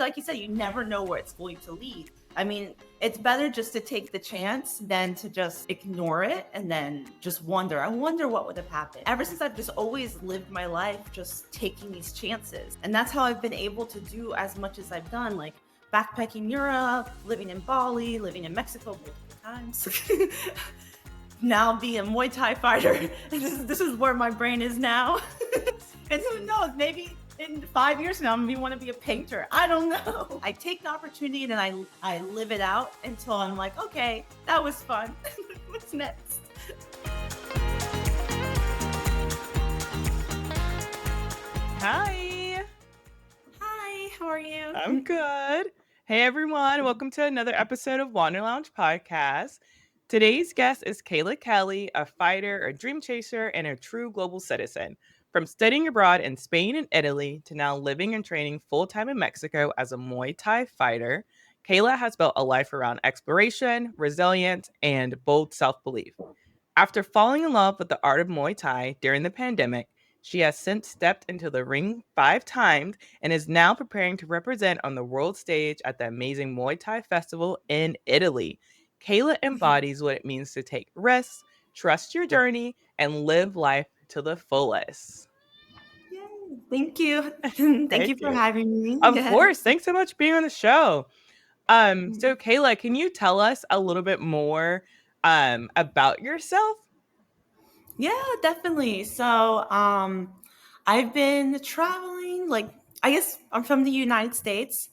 like you said, you never know where it's going to lead. I mean, it's better just to take the chance than to just ignore it and then just wonder. I wonder what would have happened. Ever since I've just always lived my life just taking these chances. And that's how I've been able to do as much as I've done, like backpacking Europe, living in Bali, living in Mexico multiple times. Now being a Muay Thai fighter. This is where my brain is now. And who knows, maybe in 5 years from now, I want to be a painter. I don't know. I take the opportunity and I live it out until I'm like, okay, that was fun. What's next? Hi. Hi, how are you? I'm good. Hey, everyone. Welcome to another episode of Wander Lounge Podcast. Today's guest is Kayla Kelly, a fighter, a dream chaser, and a true global citizen. From studying abroad in Spain and Italy to now living and training full-time in Mexico as a Muay Thai fighter, Kayla has built a life around exploration, resilience, and bold self-belief. After falling in love with the art of Muay Thai during the pandemic, she has since stepped into the ring 5 times and is now preparing to represent on the world stage at the Amazing Muay Thai Festival in Italy. Kayla embodies what it means to take risks, trust your journey, and live life to the fullest. Yay, thank you. Thank Thank you for you. having me. Of Yes. course. Thanks so much for being on the show. So Kayla, can you tell us a little bit more about yourself? Yeah, definitely. So, I've been traveling, like, I guess I'm from the United States.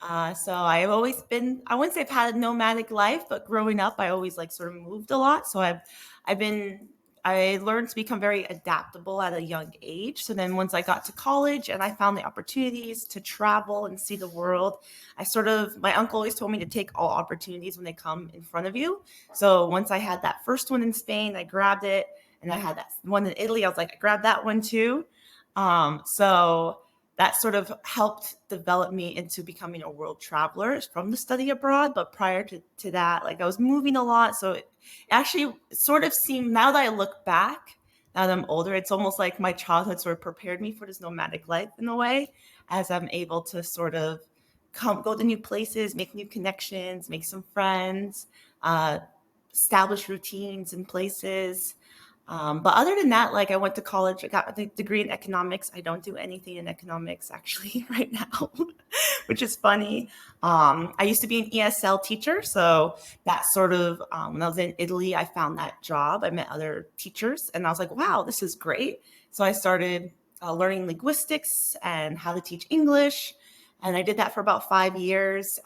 So I've always been, I wouldn't say I've had a nomadic life, but growing up, I always like sort of moved a lot. So I've been, I learned to become very adaptable at a young age. So then once I got to college and I found the opportunities to travel and see the world, my uncle always told me to take all opportunities when they come in front of you. So once I had that first one in Spain, I grabbed it, and I had that one in Italy. I was like, I grabbed that one too. So that sort of helped develop me into becoming a world traveler from the study abroad. But prior to that, like I was moving a lot. So it actually sort of seemed, now that I look back, now that I'm older, it's almost like my childhood sort of prepared me for this nomadic life in a way, as I'm able to sort of go to new places, make new connections, make some friends, uh, establish routines in places. But other than that, like I went to college, I got a degree in economics. I don't do anything in economics actually right now, which is funny. I used to be an ESL teacher. So that sort of, when I was in Italy, I found that job. I met other teachers and I was like, wow, this is great. So I started learning linguistics and how to teach English. And I did that for about 5 years.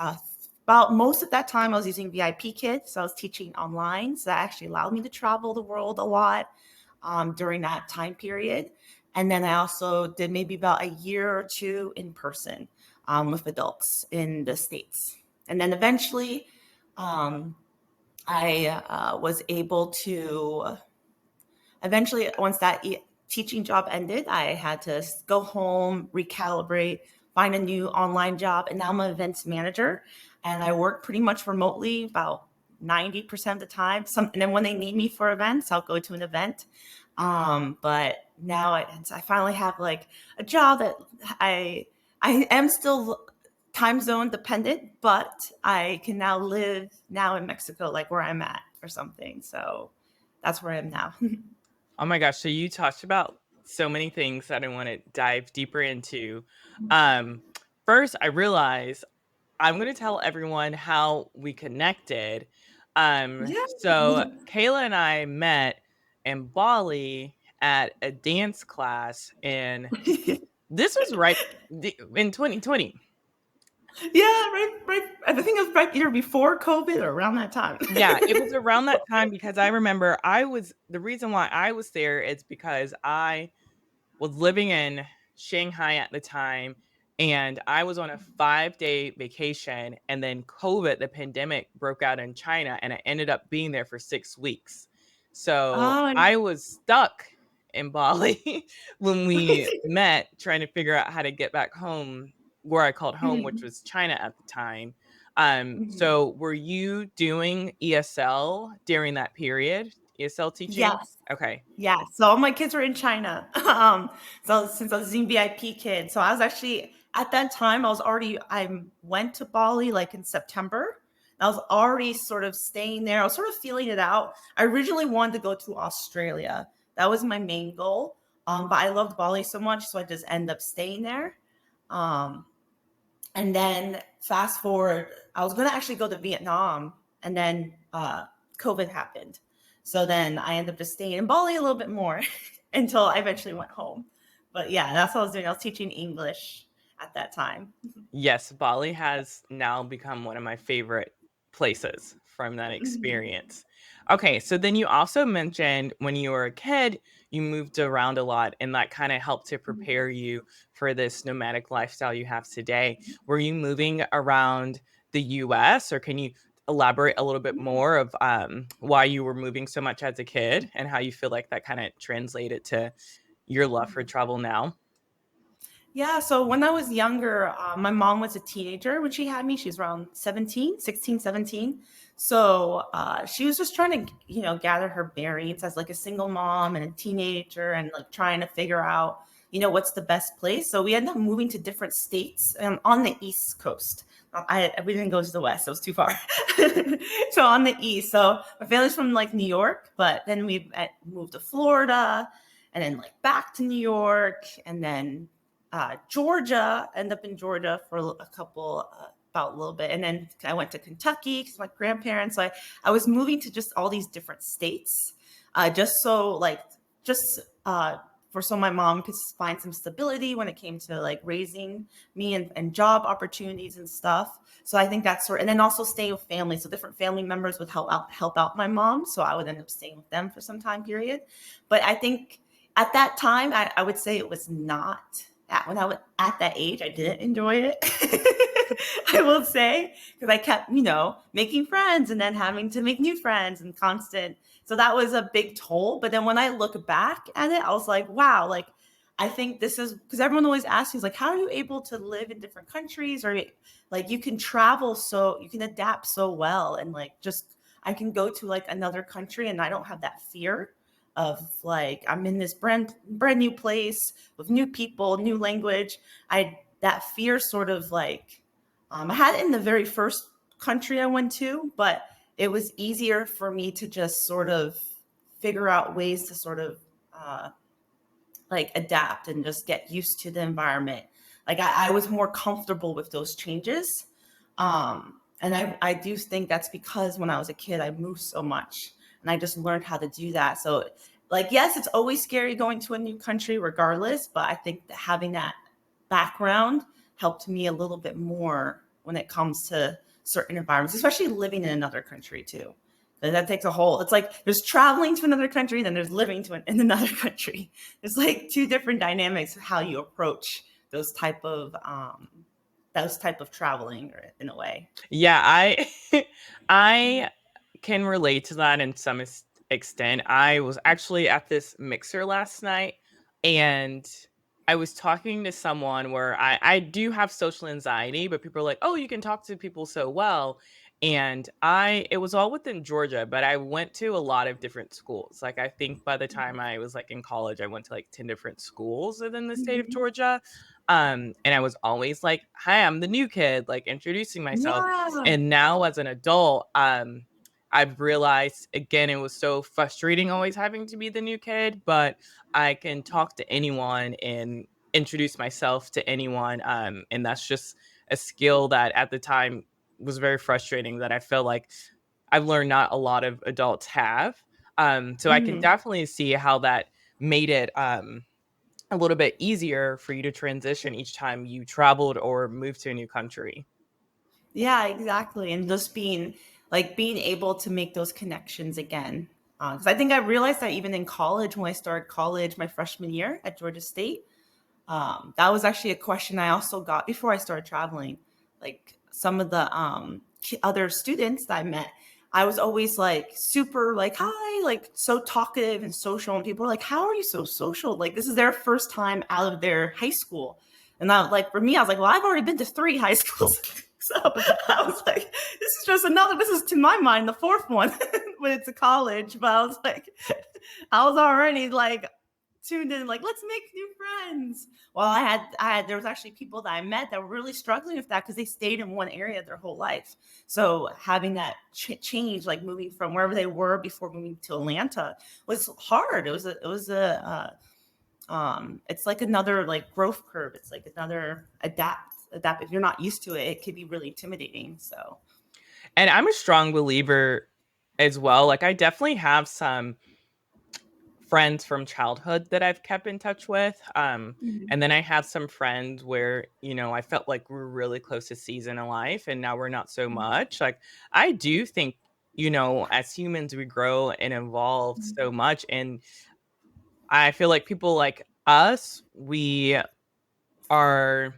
About most of that time, I was using VIP Kids. So I was teaching online. So that actually allowed me to travel the world a lot during that time period. And then I also did maybe about a year or two in person with adults in the States. And then eventually, um, I was able to, once that teaching job ended, I had to go home, recalibrate, find a new online job. And now I'm an events manager and I work pretty much remotely about 90% of the time. And then when they need me for events, I'll go to an event. But now I finally have like a job that I am still time zone dependent, but I can now live now in Mexico, like where I'm at or something. So that's where I am now. Oh my gosh, so you talked about so many things that I want to dive deeper into. Um, First, I realize I'm going to tell everyone how we connected. Yeah. So Kayla and I met in Bali at a dance class, and this was in 2020. Yeah, right. I think it was right either before COVID or around that time. Yeah, it was around that time because I remember the reason why I was there is because I was living in Shanghai at the time, and I was on a 5-day vacation, and then COVID, the pandemic, broke out in China, and I ended up being there for 6 weeks. So, Oh, I was stuck in Bali when we met, trying to figure out how to get back home, where I called home, which was China at the time. So were you doing ESL during that period? ESL teaching? yes. Okay. Yeah, so all my kids were in China. So since I was in VIP kid, so I was actually at that time I went to Bali like in September. I was already sort of staying there. I was sort of feeling it out. I originally wanted to go to Australia. That was my main goal. But I loved Bali so much, so I just ended up staying there. Um, and then fast forward, I was going to actually go to Vietnam, and then COVID happened. So then I ended up just staying in Bali a little bit more until I eventually went home. But yeah, that's what I was doing. I was teaching English at that time. Yes, Bali has now become one of my favorite places from that Mhm. experience. Okay, so then you also mentioned when you were a kid, you moved around a lot, and that kind of helped to prepare you for this nomadic lifestyle you have today. Were you moving around the US, or can you elaborate a little bit more of why you were moving so much as a kid and how you feel like that kind of translated to your love for travel now? Yeah, so when I was younger, my mom was a teenager when she had me. She was around 17, 16, 17. So she was just trying to, gather her bearings as like a single mom and a teenager and like trying to figure out, what's the best place. So we ended up moving to different states on the East Coast. We didn't go to the West, it was too far. So on the East. So my family's from like New York, but then we moved to Florida and then like back to New York and then Georgia, end up in Georgia for a couple, about a little bit. And then I went to Kentucky because my grandparents, so I was moving to just all these different states, just so like, just for so my mom could find some stability when it came to like raising me and job opportunities and stuff. So I think that's and then also stay with family. So different family members would help out my mom. So I would end up staying with them for some time period. But I think at that time, I would say it was not when I was at that age, I didn't enjoy it. I will say, because I kept, making friends and then having to make new friends and constant. So that was a big toll. But then when I look back at it, I was like, wow, like I think this is because everyone always asks me, like, how are you able to live in different countries or like you can travel so you can adapt so well and like just I can go to like another country and I don't have that fear of like I'm in this brand new place with new people, new language. I that fear sort of like I had it in the very first country I went to, but it was easier for me to just sort of figure out ways to sort of like adapt and just get used to the environment. Like I was more comfortable with those changes. And I do think that's because when I was a kid, I moved so much and I just learned how to do that. So like, yes, it's always scary going to a new country regardless, but I think that having that background helped me a little bit more when it comes to certain environments, especially living in another country too. That takes a whole. It's like there's traveling to another country, then there's living in another country. There's like two different dynamics of how you approach those type of traveling, or in a way. Yeah, I I can relate to that in some extent. I was actually at this mixer last night and I was talking to someone where I do have social anxiety, but people are like, "Oh, you can talk to people so well." And it was all within Georgia, but I went to a lot of different schools. Like I think by the time I was like in college, I went to like 10 different schools within the state of Mhm. Georgia. And I was always like, "Hi, I'm the new kid," like introducing myself. Yeah. And now as an adult, I've realized again it was so frustrating always having to be the new kid, but I can talk to anyone and introduce myself to anyone. And that's just a skill that at the time was very frustrating that I feel like I've learned not a lot of adults have. So I can Mhm. definitely see how that made it a little bit easier for you to transition each time you traveled or moved to a new country. Yeah, exactly. And just being able to make those connections again. Because I think I realized that even in college, when I started college my freshman year at Georgia State, that was actually a question I also got before I started traveling. Like some of the other students that I met, I was always like super like hi, like so talkative and social, and people were like, "How are you so social?" Like this is their first time out of their high school, and I like for me, I was like, "Well, I've already been to three high schools." So I was like, this is just another, this is to my mind the fourth one when it's a college. But I was like, I was already like tuned in, like, let's make new friends. Well, there was actually people that I met that were really struggling with that because they stayed in one area their whole life. So having that change, like moving from wherever they were before moving to Atlanta, was hard. It's like another like growth curve. It's like another adapt. If you're not used to it, it could be really intimidating. So And I'm a strong believer as well. Like I definitely have some friends from childhood that I've kept in touch with. Mhm. And then I have some friends where, I felt like we were really close to season of life and now we're not so much. Like I do think, as humans we grow and evolve so much. And I feel like people like us, we are,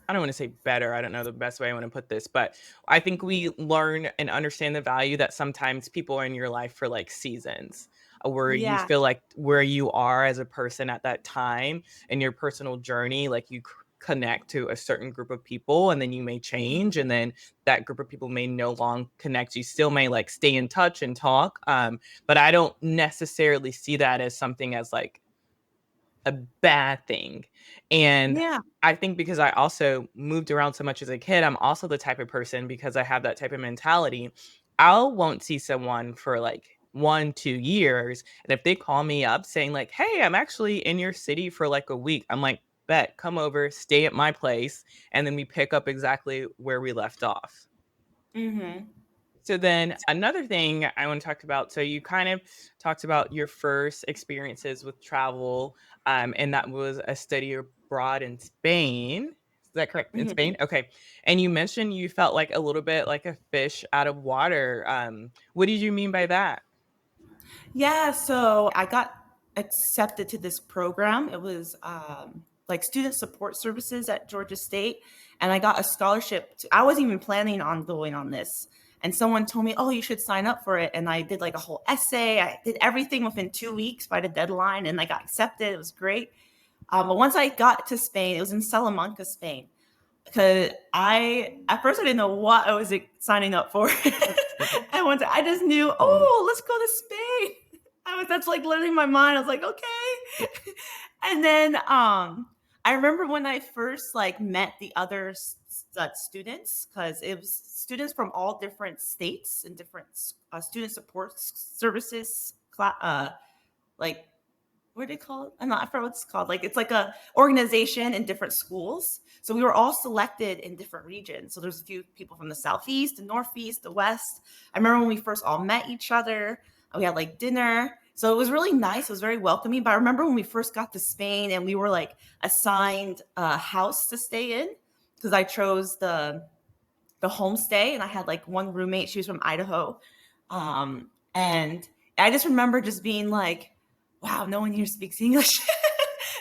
I don't want to say better. I don't know the best way I want to put this, but I think we learn and understand the value that sometimes people are in your life for like seasons, where you Yeah. feel like where you are as a person at that time in your personal journey, like you connect to a certain group of people and then you may change and then that group of people may no longer connect. You still may like stay in touch and talk. But I don't necessarily see that as something as like a bad thing. And Yeah. I think because I also moved around so much as a kid, I'm also the type of person because I have that type of mentality. I won't see someone for like 1, 2 years. And if they call me up saying, like, hey, I'm actually in your city for like a week, I'm like, bet, come over, stay at my place. And then we pick up exactly where we left off. Mhm. So then another thing I want to talk about. So you kind of talked about your first experiences with travel, and that was a study abroad in Spain. Is that correct? In Mhm. Spain? Okay. And you mentioned you felt like a little bit like a fish out of water. What did you mean by that? Yeah, so I got accepted to this program. It was like student support services at Georgia State, and I got a scholarship. I wasn't even planning on going on this, and someone told me, "Oh, you should sign up for it." And I did like a whole essay. I did everything within 2 weeks by the deadline, and I got accepted. It was great. But once I got to Spain, it was in Salamanca, Spain, because I at first I didn't know what I was signing up for. And once I just knew, oh, let's go to Spain. That's like literally my mind. I was like, okay. And then I remember when I first like met the other students, because it was students from all different states and different student support services like what do they call it? I forgot what it's called. Like it's like a organization in different schools. So we were all selected in different regions. So there's a few people from the southeast, the northeast, the west. I remember when we first all met each other. We had like dinner. So it was really nice. It was very welcoming. But I remember when we first got to Spain and we were like assigned a house to stay in because I chose the homestay and I had like one roommate. She was from Idaho. And I just remember just being like, wow, no one here speaks English.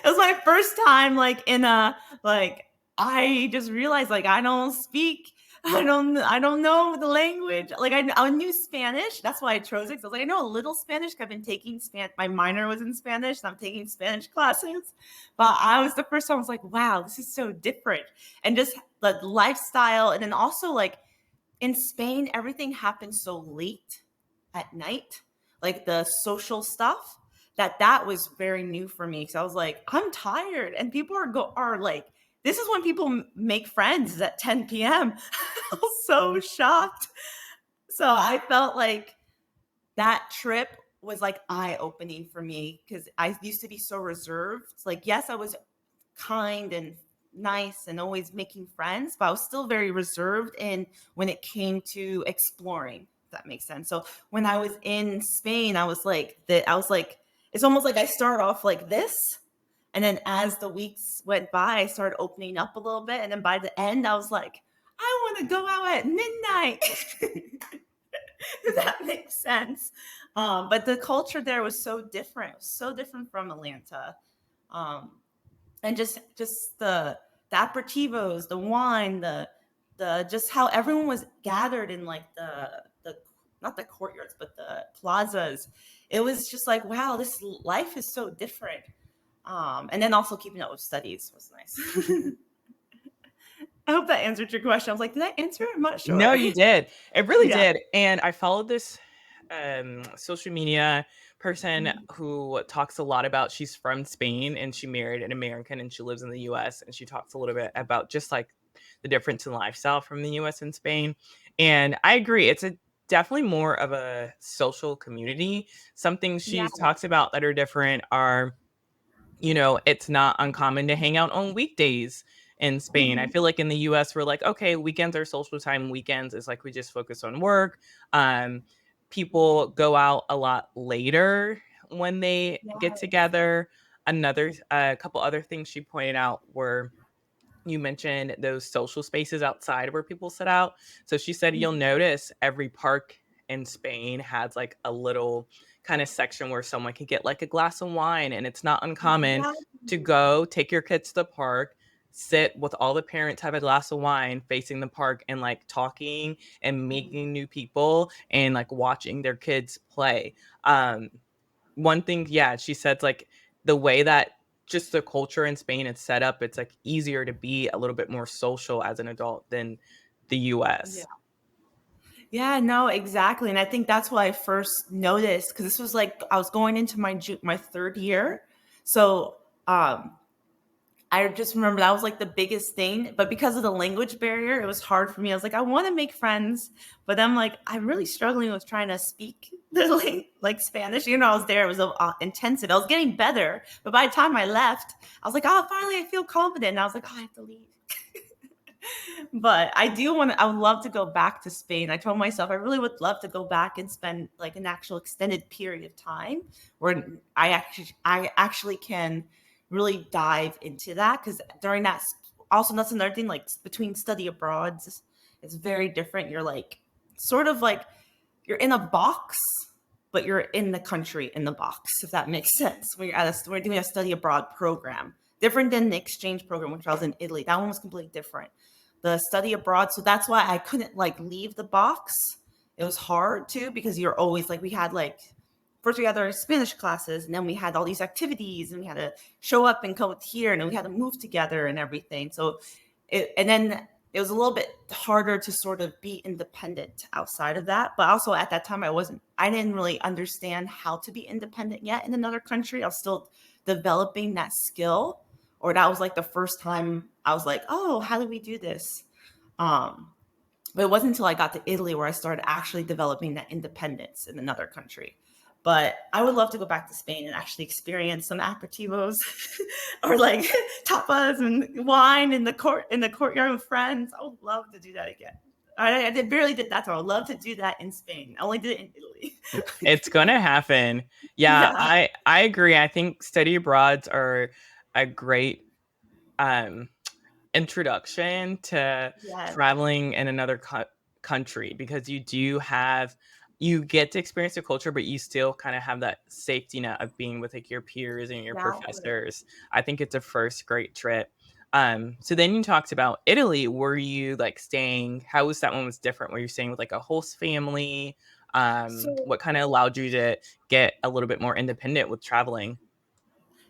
It was my first time like in a like I just realized like I don't know the language. Like I knew Spanish. That's why I chose it. 'Cause I was like, I know a little Spanish. 'Cause I've been taking Spanish. My minor was in Spanish. So I'm taking Spanish classes. But I was the first time I was like, wow, this is so different. And just the lifestyle. And then also like in Spain, everything happens so late at night, like the social stuff, that was very new for me. Because I was like, I'm tired, and people are like, this is when people make friends is at 10 p.m. I was so shocked. So I felt like that trip was like eye opening for me because I used to be so reserved. It's like, yes, I was kind and nice and always making friends, but I was still very reserved in when it came to exploring. If that makes sense. So when I was in Spain, I was like, it's almost like I start off like this. And then as the weeks went by, I started opening up a little bit. And then by the end, I was like, I want to go out at midnight. Does that make sense? But the culture there was so different. It was so different from Atlanta. Um, and just the aperitivos, the wine, the just how everyone was gathered in like the not the courtyards but the plazas. It was just like wow, this life is so different. And then also keeping up with studies was nice. I hope that answered your question. I was like, did I answer it? I'm not sure. No, you did. It really Yeah. did. And I followed this social media person who talks a lot about, she's from Spain and she married an American and she lives in the US, and she talks a little bit about just like the difference in lifestyle from the US and Spain. And I agree, it's a definitely more of a social community. Some things Yeah. she talks about that are different are, you know, it's not uncommon to hang out on weekdays in Spain. I Mhm. feel like in the US, we're like, okay, weekends are social time. Weekends is like we just focus on work. Um, People go out a lot later when they get Yes. together. Another, a couple other things she pointed out were, you mentioned those social spaces outside where people sit out. So she said you'll notice every park in Spain has like a little kind of section where someone can get like a glass of wine. And it's not uncommon to Exactly. go take your kids to the park, sit with all the parents, have a glass of wine facing the park and like talking and Mhm. making new people and like watching their kids play. Um, One thing, yeah, she said like the way that just the culture in Spain is set up, it's like easier to be a little bit more social as an adult than the Yeah. US. Yeah, no, exactly. And I think that's what I first noticed because this was like I was going into my third year. So I just remember that was like the biggest thing. But because of the language barrier, it was hard for me. I was like, I want to make friends, but I'm like, I'm really struggling with trying to speak the like Spanish. You know, I was there, it was intensive. I was getting better, but by the time I left, I was like, oh, finally, I feel confident. And I was like, oh, I have to leave. But I do want to, I would love to go back to Spain. I told myself I really would love to go back and spend like an actual extended period of time where I actually can really dive into that because during that, also that's another thing, like between study abroads, it's very different. You're like sort of like you're in a box, but you're in the country in the box, if that makes sense. When you're at we're doing a study abroad program, different than the exchange program, which I was in Italy. That one was completely different. The study abroad, so that's why I couldn't like leave the box. It was hard too because you're always like we had like first we had our Spanish classes and then we had all these activities and we had to show up and come here and then we had to move together and everything. So and then it was a little bit harder to sort of be independent outside of that. But also at that time, I didn't really understand how to be independent yet in another country. I was still developing that skill, or that was like the first time I was like, oh, how do we do this? Um, but it wasn't until I got to Italy where I started actually developing that independence in another country. But I would love to go back to Spain and actually experience some aperitivos or like tapas and wine in the courtyard with friends. I would love to do that again. Barely did that, so I would love to do that in Spain. I only did it in Italy. It's gonna happen. Yeah, Yeah, I agree. I think study abroads are a great um introduction to yes, traveling in another country, because you do have, you get to experience the culture, but you still kind of have that safety net of being with like your peers and your that professors. I think it's a first great trip. So then you talked about Italy. Were you like staying, how was that one was different? Were you staying with like a host family? so What kind of allowed you to get a little bit more independent with traveling?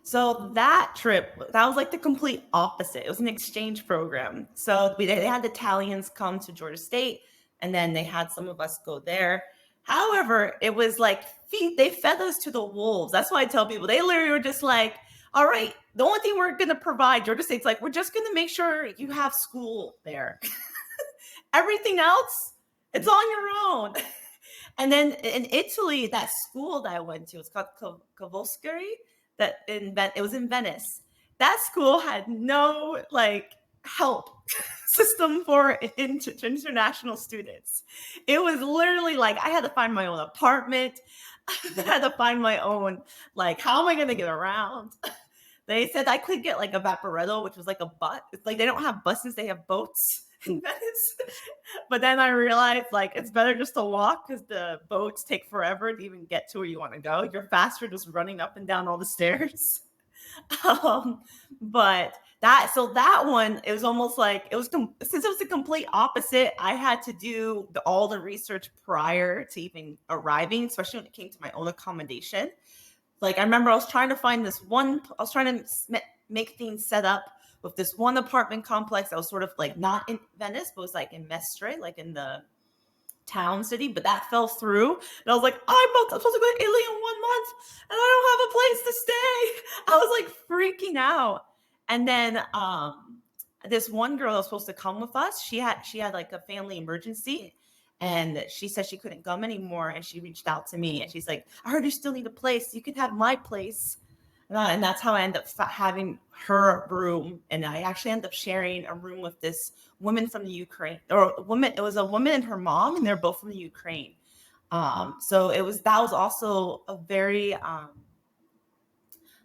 So that trip, that was like the complete opposite. It was an exchange program. So they had the Italians come to Georgia State, and then they had some of us go there. However, it was like they fed us to the wolves. That's why I tell people they literally were just like, "All right, the only thing we're going to provide Georgia State's like we're just going to make sure you have school there. Everything else, it's on your own." And then in Italy, that school that I went to, it's called Cavoscari. It was in Venice. That school had no like help system for international students. It was literally like I had to find my own apartment. I had to find my own like how am I going to get around? They said I could get like a vaporetto, which was like a bus. It's like they don't have buses; they have boats in Venice. But then I realized like it's better just to walk because the boats take forever to even get to where you want to go. You're faster just running up and down all the stairs. um, but that one, it was almost like since it was the complete opposite. I had to do all the research prior to even arriving, especially when it came to my own accommodation. Like I remember I was trying to make things set up with this one apartment complex that was sort of like not in Venice, but was like in Mestre, like in the town city, but that fell through. And I was like, I'm supposed to go to Italy in 1 month and I don't have a place to stay. I was like freaking out. And then this one girl that was supposed to come with us, she had like a family emergency and she said she couldn't come anymore. And she reached out to me and she's like, I heard you still need a place. You can have my place. And that's how I ended up having her room. And I actually ended up sharing a room with this woman from the Ukraine, or a woman. It was a woman and her mom, and they're both from the Ukraine. So that was also a very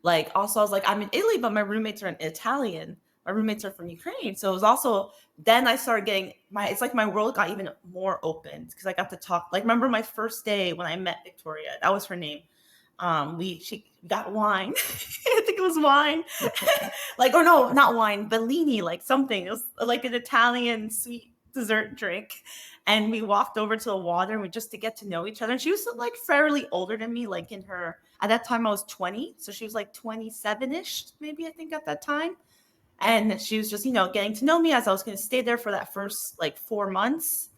like, also I was like, I'm in Italy, but my roommates are in Italian. My roommates are from Ukraine. So it was also, then I started getting it's like my world got even more open because I got to talk. Like, remember my first day when I met Victoria? That was her name. She got wine. I think it was wine. Like, or no, not wine, Bellini, like something. It was like an Italian sweet dessert drink. And we walked over to the water and we just to get to know each other. And she was like fairly older than me, like in her, at that time I was 20. So she was like 27-ish, maybe, I think, at that time. And she was just, getting to know me as I was going to stay there for that first like 4 months.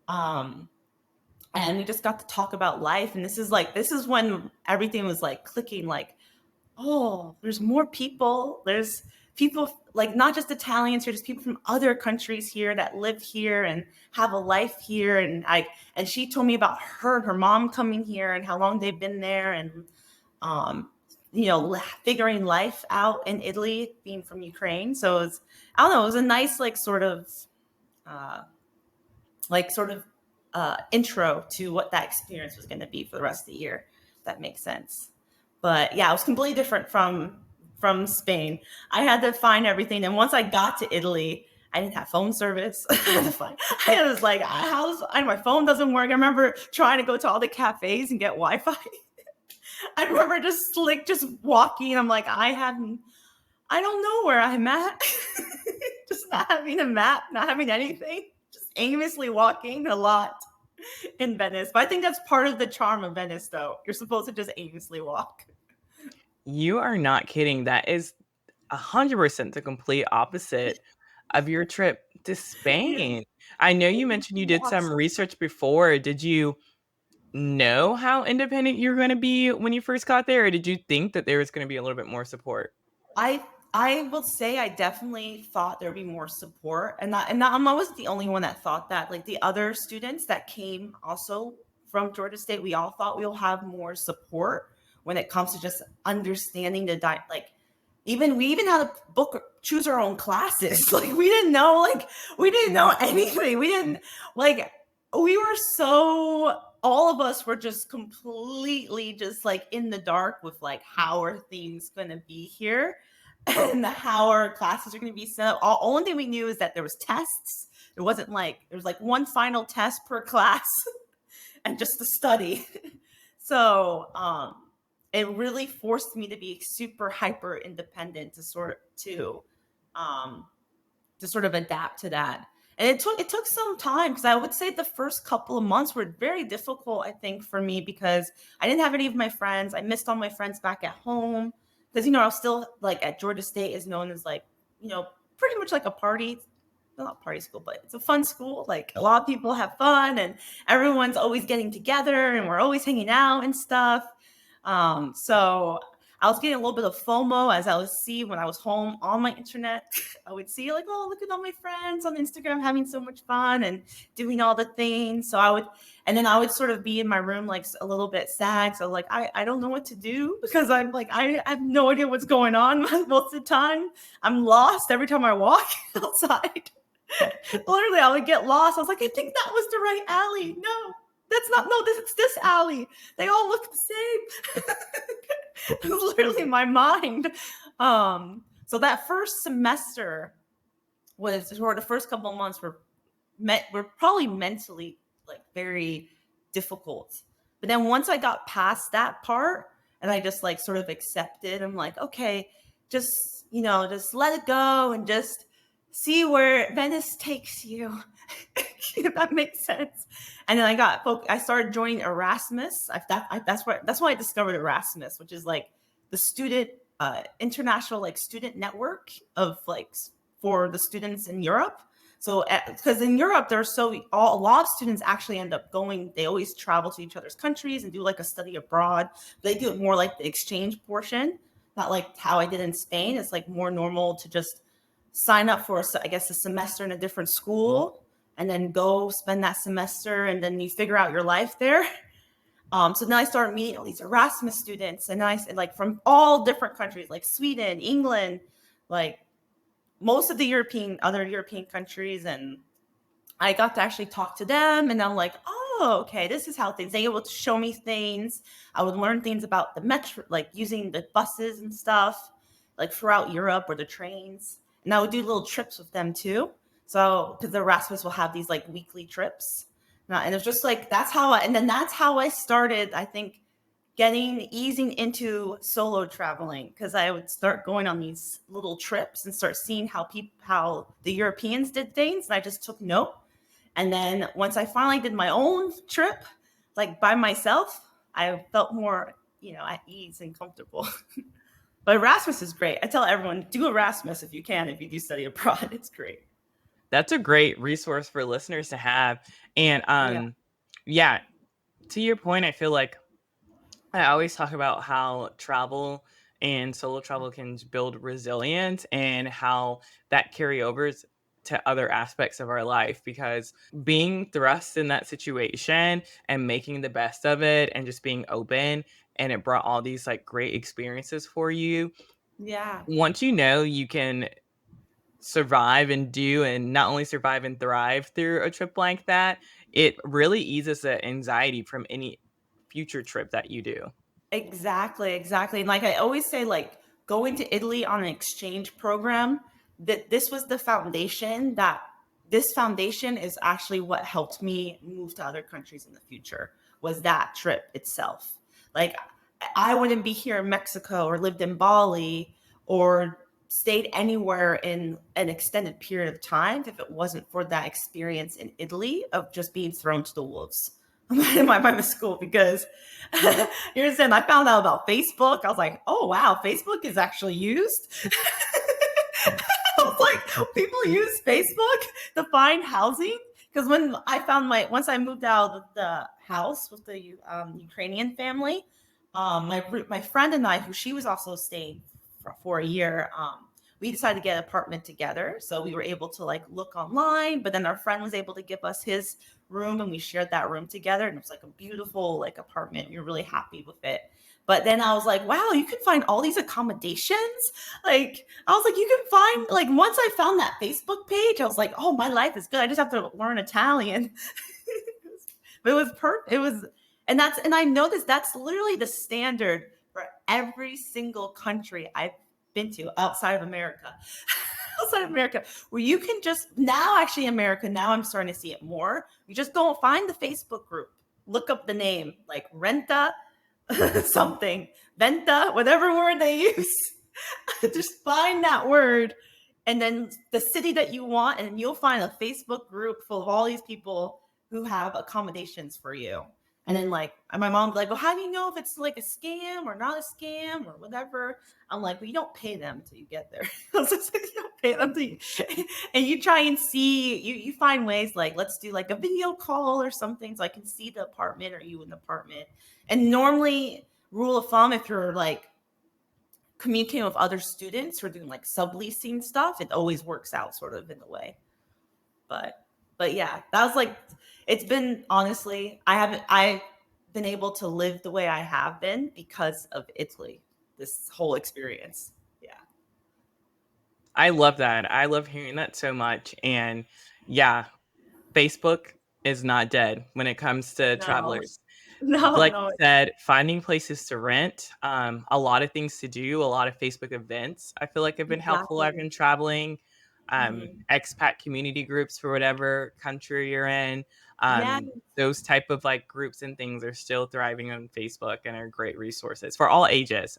And we just got to talk about life. And this is when everything was like clicking, like, oh, there's more people. There's people like not just Italians here, just people from other countries here that live here and have a life here. And she told me about her and her mom coming here and how long they've been there, and figuring life out in Italy, being from Ukraine. So I don't know, it was a nice uh, intro to what that experience was going to be for the rest of the year. If that makes sense. But yeah, it was completely different from Spain. I had to find everything, and once I got to Italy, I didn't have phone service. I was like, my phone doesn't work. I remember trying to go to all the cafes and get Wi-Fi. I remember just walking. I'm like, I don't know where I'm at. Just not having a map, not having anything, just aimlessly walking a lot in Venice. But I think that's part of the charm of Venice, though. You're supposed to just aimlessly walk. You are not kidding. That is 100% the complete opposite of your trip to Yeah. Spain. I know you mentioned you did some Walks. research before. Did you know how independent you're going to be when you first got there, or did you think that there was going to be a little bit more support? I I will say I definitely thought there'd be more support, and I wasn't the only one that thought that. Like the other students that came also from Georgia State, we all thought we'll have more support when it comes to just understanding like we even had to choose our own classes. Like we didn't know anything. We didn't like we were so all of us were just completely just like in the dark with like how are things going to be here and how our classes are going to be set up. All only thing we knew is that there was tests. There was like one final test per class and just to study. So it really forced me to be super hyper independent um, to sort of adapt to that. And it took some time because I would say the first couple of months were very difficult, I think, for me because I didn't have any of my friends. I missed all my friends back at home because I was still like at Georgia State is known as like pretty much like a party, well, not party school, but it's a fun school. Like a lot of people have fun and everyone's always getting together and we're always hanging out and stuff. So I was getting a little bit of FOMO as I would see when I was home on my internet. I would see like, oh, look at all my friends on Instagram having so much fun and doing all the things. And then I would sort of be in my room like a little bit sad. So like, I don't know what to do because I'm like, I have no idea what's going on most of the time. I'm lost every time I walk outside. Literally, I would get lost. I was like, I think that was the right alley. No, that's not. No, it's this alley. They all look the same. It was literally my mind. So that first semester or the first couple of months were probably mentally like very difficult. But then once I got past that part and I just like sort of accepted, I'm like, okay, just let it go and just see where Venice takes you. If that makes sense. And then I started joining Erasmus. That's why I discovered Erasmus, which is like the student international like student network of like for the students in Europe. So, because in Europe, a lot of students actually end up going. They always travel to each other's countries and do like a study abroad. They do it more like the exchange portion, not like how I did in Spain. It's like more normal to just sign up for, I guess, a semester in a different school and then go spend that semester, and then you figure out your life there. So then I started meeting all these Erasmus students, and like from all different countries, like Sweden, England, like most of the other European countries, and I got to actually talk to them, and I'm like, oh, okay, this is how things. They were able to show me things. I would learn things about the metro, like using the buses and stuff, like throughout Europe or the trains, and I would do little trips with them too. So because the Erasmus will have these like weekly trips, and it's just like that's how I started. I think easing into solo traveling, because I would start going on these little trips and start seeing how the Europeans did things, and I just took note. And then once I finally did my own trip, like by myself, I felt more, at ease and comfortable. But Erasmus is great. I tell everyone, do Erasmus if you can, if you do study abroad. It's great. That's a great resource for listeners to have. And Yeah. yeah, to your point, I feel like I always talk about how travel and solo travel can build resilience and how that carry overs to other aspects of our life, because being thrust in that situation and making the best of it and just being open, and it brought all these like great experiences for you. Yeah. Once you know you can survive and do, and not only survive and thrive through a trip like that, it really eases the anxiety from any future trip that you do. Exactly, exactly. And like I always say, like going to Italy on an exchange program, that this foundation is actually what helped me move to other countries in the future, was that trip itself. Like I wouldn't be here in Mexico or lived in Bali or stayed anywhere in an extended period of time if it wasn't for that experience in Italy of just being thrown to the wolves in my school. Because you're saying I found out about Facebook. I was like, oh wow, Facebook is actually used. I was like, people use Facebook to find housing. Because once I moved out of the house with the Ukrainian family, my friend and I, who she was also staying for a year, we decided to get an apartment together. So we were able to like look online, but then our friend was able to give us his room, and we shared that room together, and it was like a beautiful like apartment. We were really happy with it. But then I was like, wow, you can find all these accommodations. Like I was like, you can find, like, once I found that Facebook page, I was like, oh, my life is good. I just have to learn Italian. But it was it was, and I noticed that's literally the standard for every single country I've been to outside of America. Outside of America, where you can just now, actually, America, now I'm starting to see it more. You just don't find the Facebook group. Look up the name, like Renta something, Venta, whatever word they use. Just find that word, and then the city that you want, and you'll find a Facebook group full of all these people who have accommodations for you. And then like my mom's like, well, how do you know if it's like a scam or not a scam or whatever? I'm like, well, you don't pay them until you get there. I was just like, you don't pay them and you try and see, you find ways, like let's do like a video call or something so I can see the apartment or you in the apartment. And normally, rule of thumb, if you're like communicating with other students who are doing like subleasing stuff, it always works out sort of in a way. But yeah, that was like, it's been, honestly, I've been able to live the way I have been because of Italy. This whole experience. Yeah. I love that. I love hearing that so much. And yeah, Facebook is not dead when it comes to No. travelers. No, Like no. you said, finding places to rent, a lot of things to do, a lot of Facebook events I feel like have been helpful. I've Exactly. been traveling, Mhm. expat community groups for whatever country you're in. Yeah. Those type of like groups and things are still thriving on Facebook and are great resources for all ages.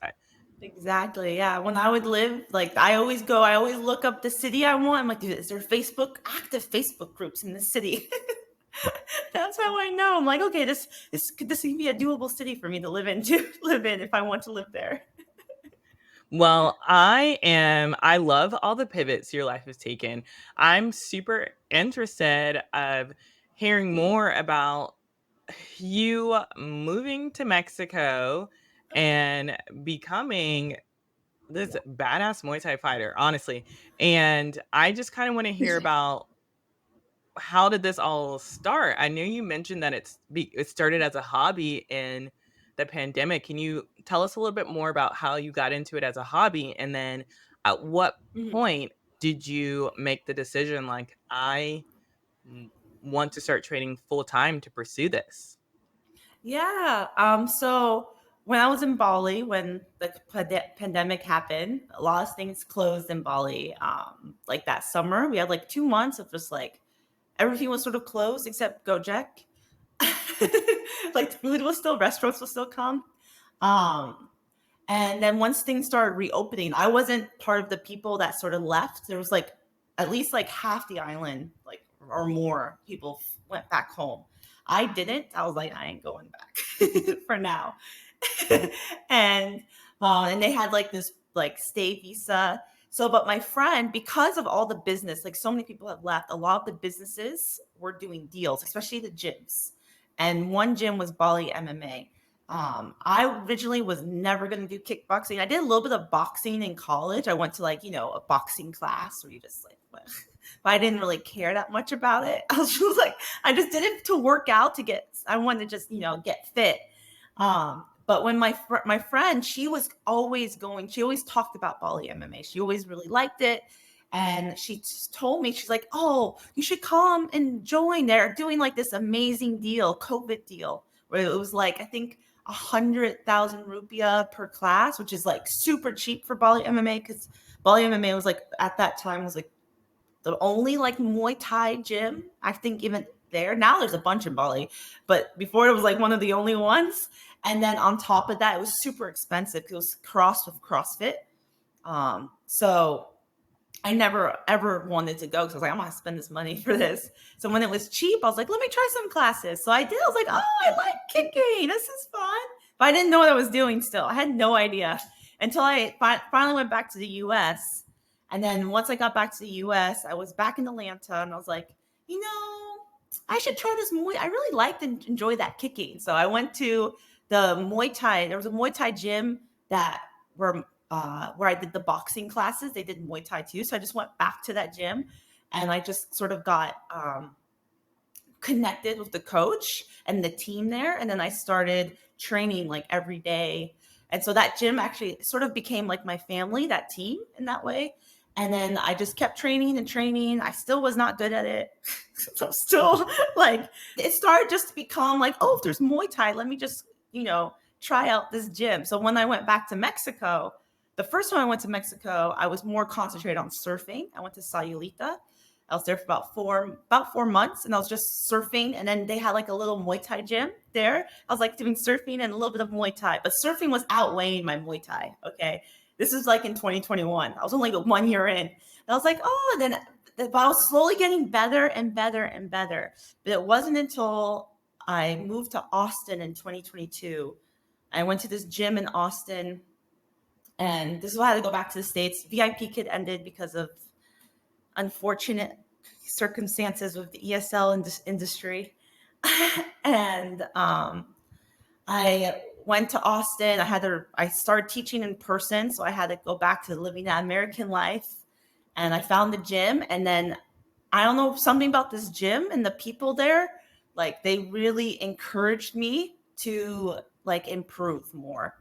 Exactly. Yeah. When I would live, like I always look up the city I want. I'm like, dude, is there active Facebook groups in this city? That's how I know. I'm like, okay, this can be a doable city for me to live in, to live in if I want to live there. Well, I love all the pivots your life has taken. I'm super interested of hearing more about you moving to Mexico and becoming this badass Muay Thai fighter, honestly. And I just kind of want to hear about how did this all start? I know you mentioned that it started as a hobby in the pandemic. Can you tell us a little bit more about how you got into it as a hobby, and then at what Mhm. point did you make the decision like w- want to start training full time to pursue this? Yeah. So when I was in Bali, when the pandemic happened, a lot of things closed in Bali. Like that summer, we had like 2 months of just like everything was sort of closed except Gojek. Like food was still, restaurants will still come. Um, and then once things started reopening, I wasn't part of the people that sort of left. There was like at least like half the island, like or more people went back home. I didn't. I was like, I ain't going back for now. and and they had like this like stay visa. So, but my friend, because of all the business, like so many people have left, a lot of the businesses were doing deals, especially the gyms. And one gym was Bali MMA. I originally was never going to do kickboxing. I did a little bit of boxing in college. I went to like, a boxing class where you just like, but I didn't really care that much about it. I was just like, I just did it to work out I wanted to just, get fit. But when my friend, she always talked about Bali MMA. She always really liked it. And she just told me, she's like, oh, you should come and join. They're doing like this amazing deal, COVID deal, where it was like, I think 100,000 rupiah per class, which is like super cheap for Bali MMA because Bali MMA was like at that time was like the only like Muay Thai gym. I think even there now there's a bunch in Bali, but before it was like one of the only ones. And then on top of that, it was super expensive because it was crossed with CrossFit. So I never ever wanted to go because I was like, I'm gonna spend this money for this. So when it was cheap, I was like, let me try some classes. So I did. I was like, oh, I like kicking. This is fun. But I didn't know what I was doing still. I had no idea until I finally went back to the US. And then once I got back to the US, I was back in Atlanta and I was like, I should try this Muay. I really liked and enjoyed that kicking. So I went to the Muay Thai. There was a Muay Thai gym that where I did the boxing classes. They did Muay Thai too. So I just went back to that gym and I just sort of got connected with the coach and the team there. And then I started training like every day. And so that gym actually sort of became like my family, that team in that way. And then I just kept training and training. I still was not good at it. So still like it started just to become like, oh, if there's Muay Thai, let me just, try out this gym. So when I went back to Mexico, the first time I went to Mexico, I was more concentrated on surfing. I went to Sayulita. I was there for about 4 months, and I was just surfing. And then they had like a little Muay Thai gym there. I was like doing surfing and a little bit of Muay Thai, but surfing was outweighing my Muay Thai. Okay, this is like in 2021. I was only 1 year in, and I was like, oh, and then but I was slowly getting better and better and better. But it wasn't until I moved to Austin in 2022. I went to this gym in Austin, and this is why I had to go back to the States. VIP kit ended because of unfortunate circumstances with the ESL industry. And I went to Austin. I started teaching in person. So I had to go back to living that American life. And I found the gym. And then I don't know, something about this gym and the people there, like they really encouraged me to like improve more.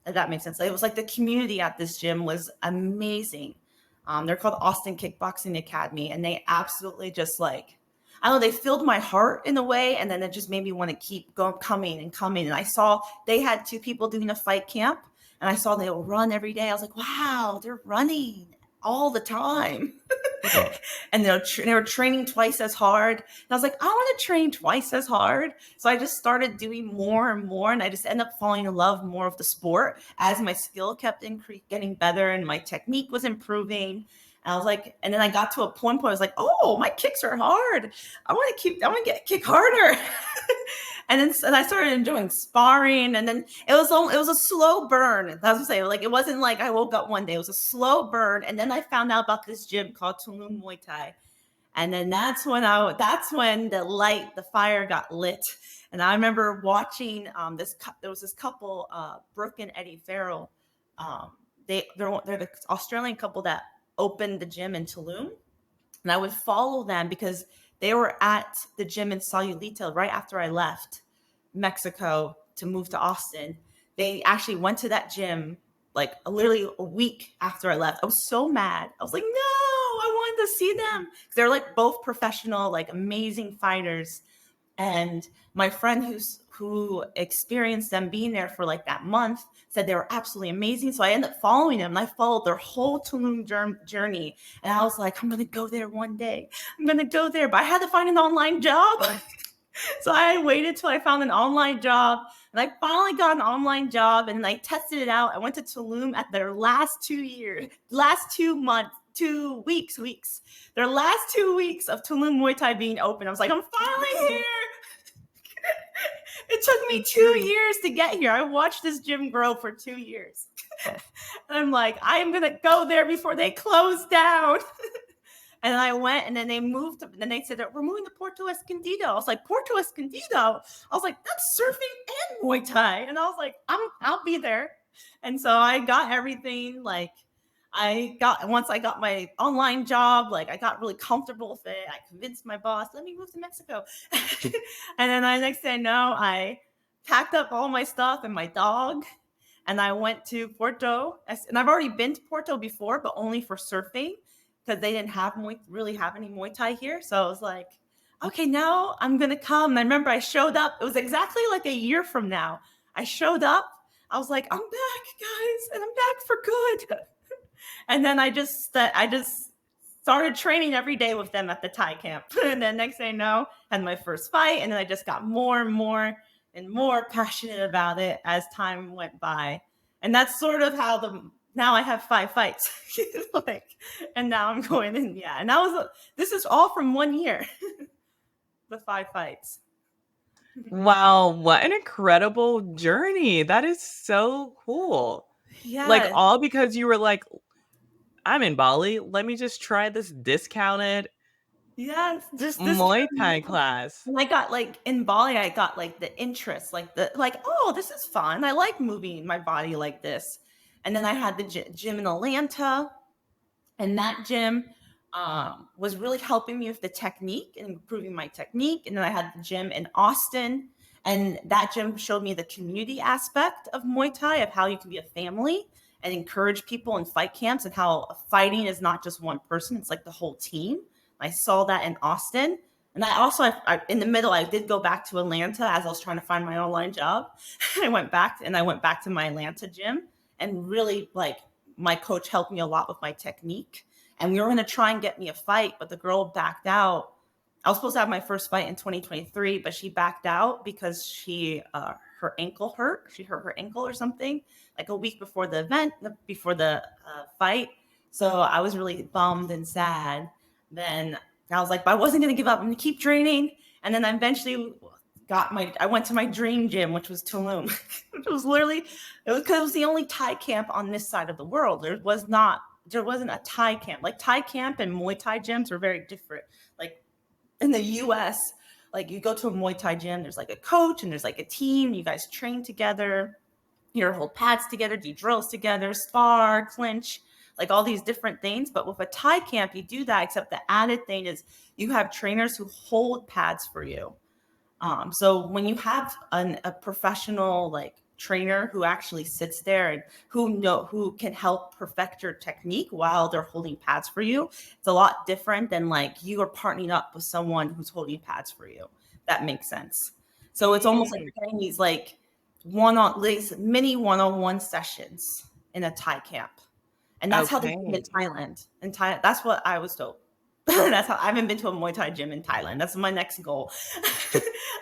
If that makes sense. It was like the community at this gym was amazing. They're called Austin Kickboxing Academy, and they absolutely just like I don't know. They filled my heart in a way, and then it just made me want to keep going, coming and coming. And I saw they had two people doing a fight camp, and I saw they would run every day. I was like, wow, they're running all the time. And they were training twice as hard. And I was like, I want to train twice as hard. So I just started doing more and more, and I just ended up falling in love more of the sport as my skill kept getting better and my technique was improving. And I was like, and then I got to a point where I was like, oh, my kicks are hard. I want to kick harder. And I started enjoying sparring, and then it was a slow burn. That's what I'm saying. Like it wasn't like I woke up one day. It was a slow burn, and then I found out about this gym called Tulum Muay Thai, and then that's when the fire got lit. And I remember watching there was this couple, Brooke and Eddie Farrell. Um, they're the Australian couple that opened the gym in Tulum, and I would follow them because they were at the gym in Sayulita right after I left Mexico to move to Austin. They actually went to that gym like literally a week after I left. I was so mad. I was like, no, I wanted to see them. They're like both professional, like amazing fighters. And my friend who experienced them being there for like that month said they were absolutely amazing. So I ended up following them, and I followed their whole Tulum journey. And I was like, I'm going to go there one day. I'm going to go there. But I had to find an online job. So I waited till I found an online job, and I finally got an online job, and I tested it out. I went to Tulum at their last 2 months, 2 weeks, their last 2 weeks of Tulum Muay Thai being open. I was like, I'm finally here. It took me 2 years to get here. I watched this gym grow for 2 years. And I'm like, I am going to go there before they close down. And I went, and then they moved, and then they said, we're moving to Puerto Escondido. I was like, Puerto Escondido? I was like, that's surfing and Muay Thai. And I was like, I'll be there. And so I got everything. Like, once I got my online job, like I got really comfortable with it. I convinced my boss, let me move to Mexico. And then the next thing I know, I packed up all my stuff and my dog, and I went to Porto. And I've already been to Porto before, but only for surfing, because they didn't really have any Muay Thai here. So I was like, okay, now I'm going to come. And I remember I showed up. It was exactly like a year from now. I showed up. I was like, I'm back, guys, and I'm back for good. And then I just started training every day with them at the Thai camp. And then next thing I know, I had my first fight. And then I just got more and more and more passionate about it as time went by. And that's sort of how now I have 5 fights. Like, and now I'm going in. Yeah. And this is all from 1 year. The 5 fights. Wow, what an incredible journey. That is so cool. Like, Yeah. all because you were like, I'm in Bali. Let me just try this discounted Yes. Just this. Muay Thai class. And I got like in Bali, I got like the interest, oh, this is fun. I like moving my body like this. And then I had the gym in Atlanta, and that gym was really helping me with the technique and improving my technique. And then I had the gym in Austin, and that gym showed me the community aspect of Muay Thai, of how you can be a family and encourage people in fight camps, and how fighting is not just one person, it's like the whole team. I saw that in Austin. And I also, in the middle, I did go back to Atlanta as I was trying to find my online job. I went back to my Atlanta gym, and really, like, my coach helped me a lot with my technique. And we were going to try and get me a fight, but the girl backed out. I was supposed to have my first fight in 2023, but she backed out because her ankle hurt. She hurt her ankle or something, like a week before the event, before the fight. So I was really bummed and sad. Then I was like, but I wasn't going to give up. I'm going to keep training. And then I eventually I went to my dream gym, which was Tulum. Which was literally, because it was the only Thai camp on this side of the world. There wasn't a Thai camp. Like, Thai camp and Muay Thai gyms were very different. Like, in the US, like, you go to a Muay Thai gym, there's like a coach and there's like a team. You guys train together. You hold pads together, do drills together, spar, clinch, like all these different things. But with a Thai camp, you do that, except the added thing is you have trainers who hold pads for you. So when you have a professional, like, trainer who actually sits there and who can help perfect your technique while they're holding pads for you, it's a lot different than like you are partnering up with someone who's holding pads for you. That makes sense. So it's almost like Mm, you're getting these like these mini one-on-one sessions in a Thai camp. And that's how they do it in okay. Thailand. In Thailand, that's what I was told. That's how I haven't been to a Muay Thai gym in Thailand. That's my next goal.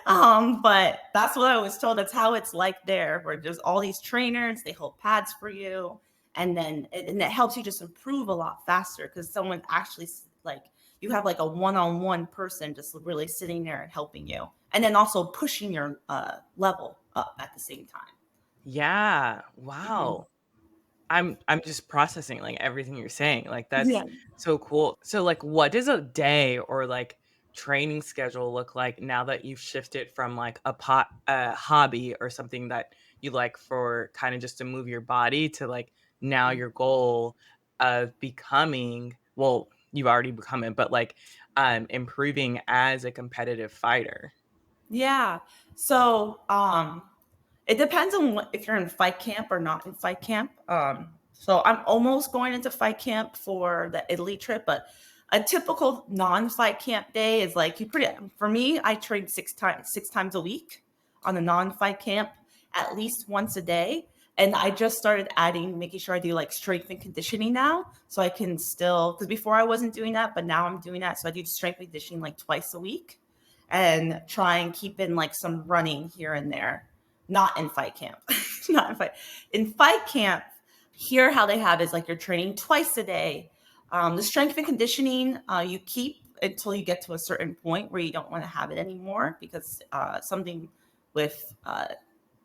But that's what I was told. That's how it's like there, where there's all these trainers, they hold pads for you, and then it helps you just improve a lot faster, because someone actually, like, you have like a one-on-one person just really sitting there and helping you, and then also pushing your level up at the same time. Yeah. Mhm. Wow. I'm just processing, like, everything you're saying, like, that's Yeah. so cool. So, like, what does a day or, like, training schedule look like now that you've shifted from, like, a hobby or something that you like for kinda just to move your body to, like, now your goal of becoming well, you've already become it, but, like, improving as a competitive fighter? Yeah. So, it depends on if you're in fight camp or not in fight camp. So I'm almost going into fight camp for the Italy trip, but a typical non-fight camp day is like you pretty for me, I train six times a week on the non-fight camp, at least once a day. And I just started adding, making sure I do like strength and conditioning now. So I can still, because before I wasn't doing that, but now I'm doing that. So I do strength and conditioning like twice a week and try and keep in like some running here and there. Not in fight camp. Not in fight. In fight camp, here how they have is like you're training twice a day. The strength and conditioning you keep until you get to a certain point where you don't want to have it anymore because something with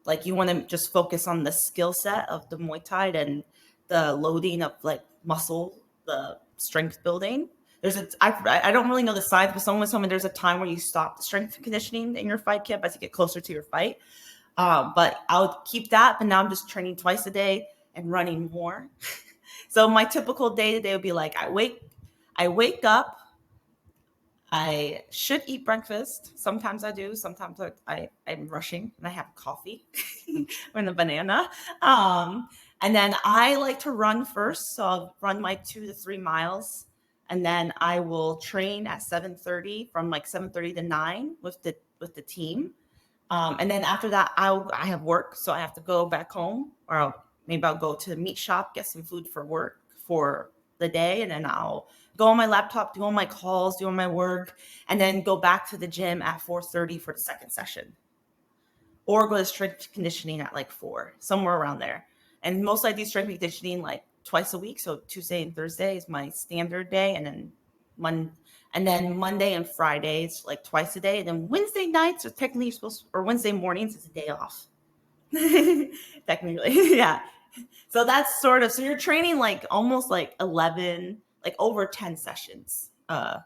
like you want to just focus on the skill set of the Muay Thai and the loading of like muscle, the strength building. I don't really know the science, but someone was telling me there's a time where you stop the strength conditioning in your fight camp as you get closer to your fight. But I'll keep that. But now I'm just training twice a day and running more. So my typical day to day would be like I wake up, I should eat breakfast. Sometimes I do. Sometimes I'm rushing and I have coffee and a banana. Um, and then I like to run first. So I'll run my 2 to 3 miles. And then I will train at 7:30 from like 7:30 to 9 with the team. And then after that, I have work, so I have to go back home, or maybe I'll go to the meat shop, get some food for work for the day, and then I'll go on my laptop, do all my calls, do all my work, and then go back to the gym at 4:30 for the second session, or go to strength conditioning at like 4, somewhere around there. And most I do strength conditioning like twice a week, so Tuesday and Thursday is my standard day, and then Mon and then Monday and Fridays like twice a day, and then Wednesday nights are technically supposed or Wednesday mornings is a day off. Technically, yeah. So that's sort of so you're training like almost like 11, like over 10 sessions a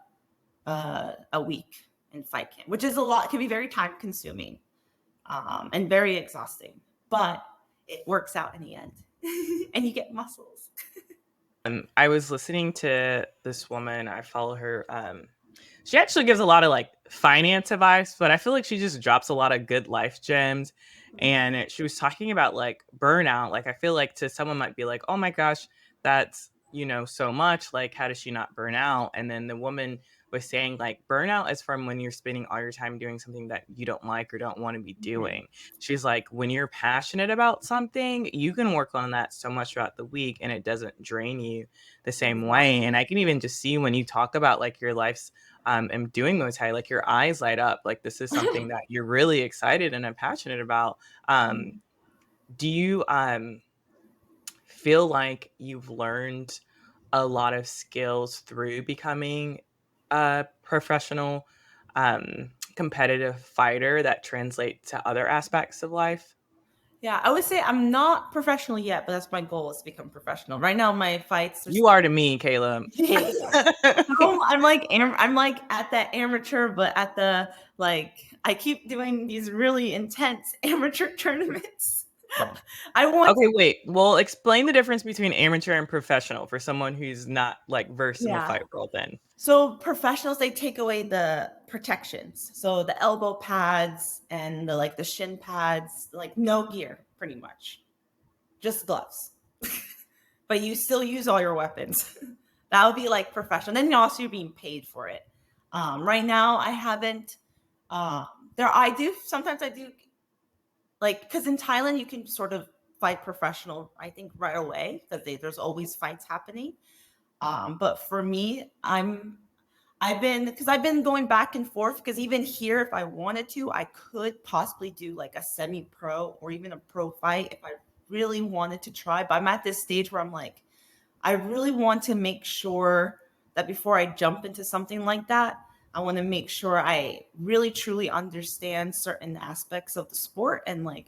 week in fight camp, which is a lot. It can be very time consuming and very exhausting, but it works out in the end, and you get muscles. I was listening to this woman, I follow her, she actually gives a lot of, like, finance advice, but I feel like she just drops a lot of good life gems, and she was talking about, like, burnout, like, I feel like to someone might be like, "Oh my gosh, that's, so much, like, how does she not burn out?" And then the woman was saying, like, burnout is from when you're spending all your time doing something that you don't like or don't wanna be Mhm. doing. She's like, "When you're passionate about something, you can work on that so much throughout the week, and it doesn't drain you the same way." And Exactly. I can even just see when you talk about, like, your life's and doing Muay Thai, like your eyes light up. Like this is something that you're really excited and passionate about. Um, do you feel like you've learned a lot of skills through becoming a professional competitive fighter that translate to other aspects of life? Yeah, I would say I'm not professional yet, but that's my goal is to become professional. Right now, my fights are You are to me, Caleb. I'm like at that amateur, but at the like I keep doing these really intense amateur tournaments. I want Okay, wait. Well, explain the difference between amateur and professional for someone who's not like versed in the yeah. fight world then. So professionals they take away the protections. So the elbow pads and the like the shin pads, like no gear pretty much. Just gloves. But you still use all your weapons. That would be like professional. Then also you're being paid for it. Right now, I haven't. Um, there, I do sometimes I do like because in Thailand you can sort of fight professional. I think right away because there's always fights happening. But for me, I've been going back and forth because even here, if I wanted to, I could possibly do like a semi-pro or even a pro fight if I really wanted to try. But I'm at this stage where I'm like, I really want to make sure that before I jump into something like that, I want to make sure I really truly understand certain aspects of the sport and like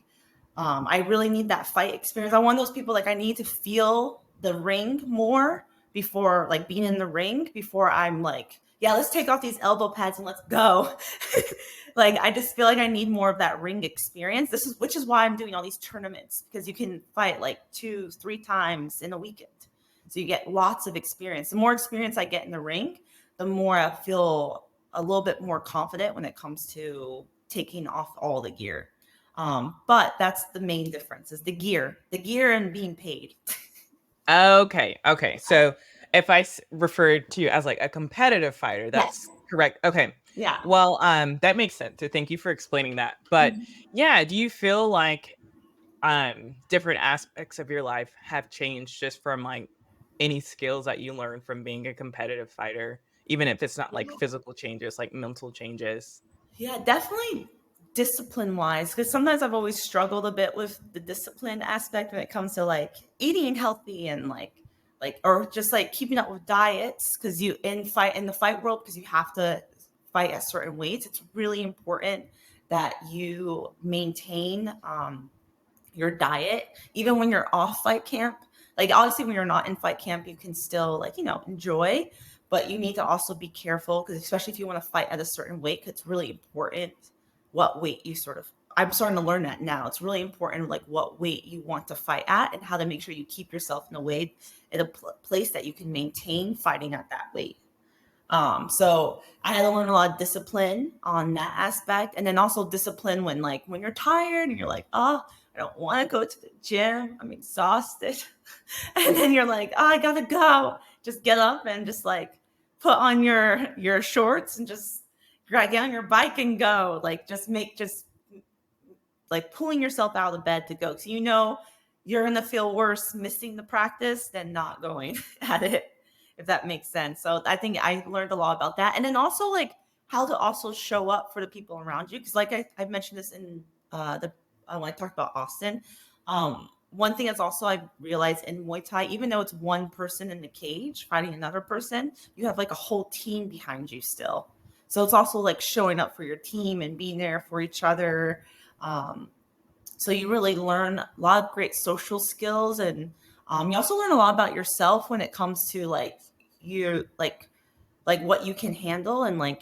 I really need that fight experience. I'm one of those people like I need to feel the ring more before like being in the ring before I'm like, yeah, let's take off these elbow pads and let's go. Like I just feel like I need more of that ring experience. This is which is why I'm doing all these tournaments because you can fight like 2, 3 times in a weekend. So you get lots of experience. The more experience I get in the ring, the more I feel a little bit more confident when it comes to taking off all the gear. But that's the main difference is the gear and being paid. Okay, okay. So if referred to you as like a competitive fighter, Yes. that's correct. Okay. Yeah. Well, that makes sense. So thank you for explaining that. But Mhm. yeah, do you feel like different aspects of your life have changed just from like any skills that you learned from being a competitive fighter, even if it's not like physical changes, like mental changes? Yeah, definitely discipline wise, because sometimes I've always struggled a bit with the discipline aspect when it comes to like eating healthy and like or just like keeping up with diets because you in the fight world because you have to fight at certain weights. It's really important that you maintain your diet even when you're off fight camp. Like obviously when you're not in fight camp you can still like enjoy, but you need to also be careful because especially if you want to fight at a certain weight, it's really important what weight you sort of I'm starting to learn that now. It's really important like what weight you want to fight at and how to make sure you keep yourself in a way in a place that you can maintain fighting at that weight. So I had to learn a lot of discipline on that aspect, and then also discipline when you're tired and you're like, oh, I don't want to go to the gym. I'm exhausted, and then you're like, oh, I gotta go. Just get up and just like put on your shorts and just get on your bike and go. Like just like pulling yourself out of bed to go. So you're gonna feel worse missing the practice than not going at it, if that makes sense. So I think I learned a lot about that. And then also like how to also show up for the people around you. Cause like I've mentioned this in the when I talked about Austin. One thing that's also I realized in Muay Thai, even though it's one person in the cage fighting another person, you have like a whole team behind you still. So it's also like showing up for your team and being there for each other. um, so you really learn a lot of great social skills, and you also learn a lot about yourself when it comes to like you like what you can handle and like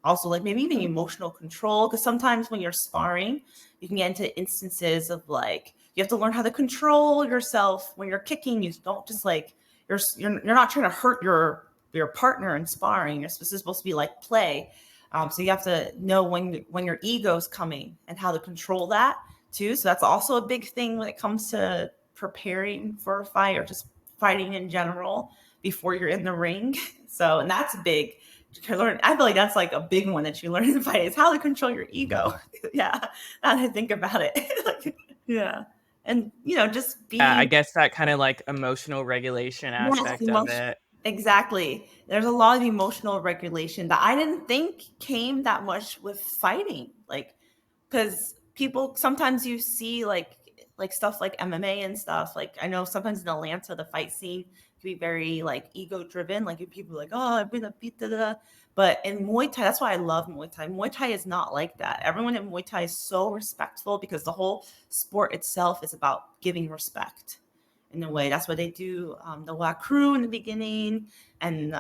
also like maybe even emotional control because sometimes when you're sparring you can get into instances of like you have to learn how to control yourself when you're kicking. You don't just like you're not trying to hurt your partner in sparring. This is supposed to be like play. So you have to know when your ego's coming and how to control that too. So that's also a big thing when it comes to preparing for a fight or just fighting in general before you're in the ring. So, and that's big to learn. I feel like that's like a big one that you learn in the fight is how to control your ego. Yeah, now that I think about it. Like, yeah, and just Yeah, I being guess that kind of like emotional regulation yes, aspect of it. exactly. There's a lot of emotional regulation that I didn't think came that much with fighting. Like because people sometimes you see like stuff like MMA and stuff. Like I know sometimes in Atlanta the fight scene can be very like ego driven. Like people are like, oh, I've been a beat da, da, da. But in Muay Thai, that's why I love Muay Thai. Muay Thai is not like that. Everyone in Muay Thai is so respectful because the whole sport itself is about giving respect in a way. That's what they do. The Wakru in the beginning, and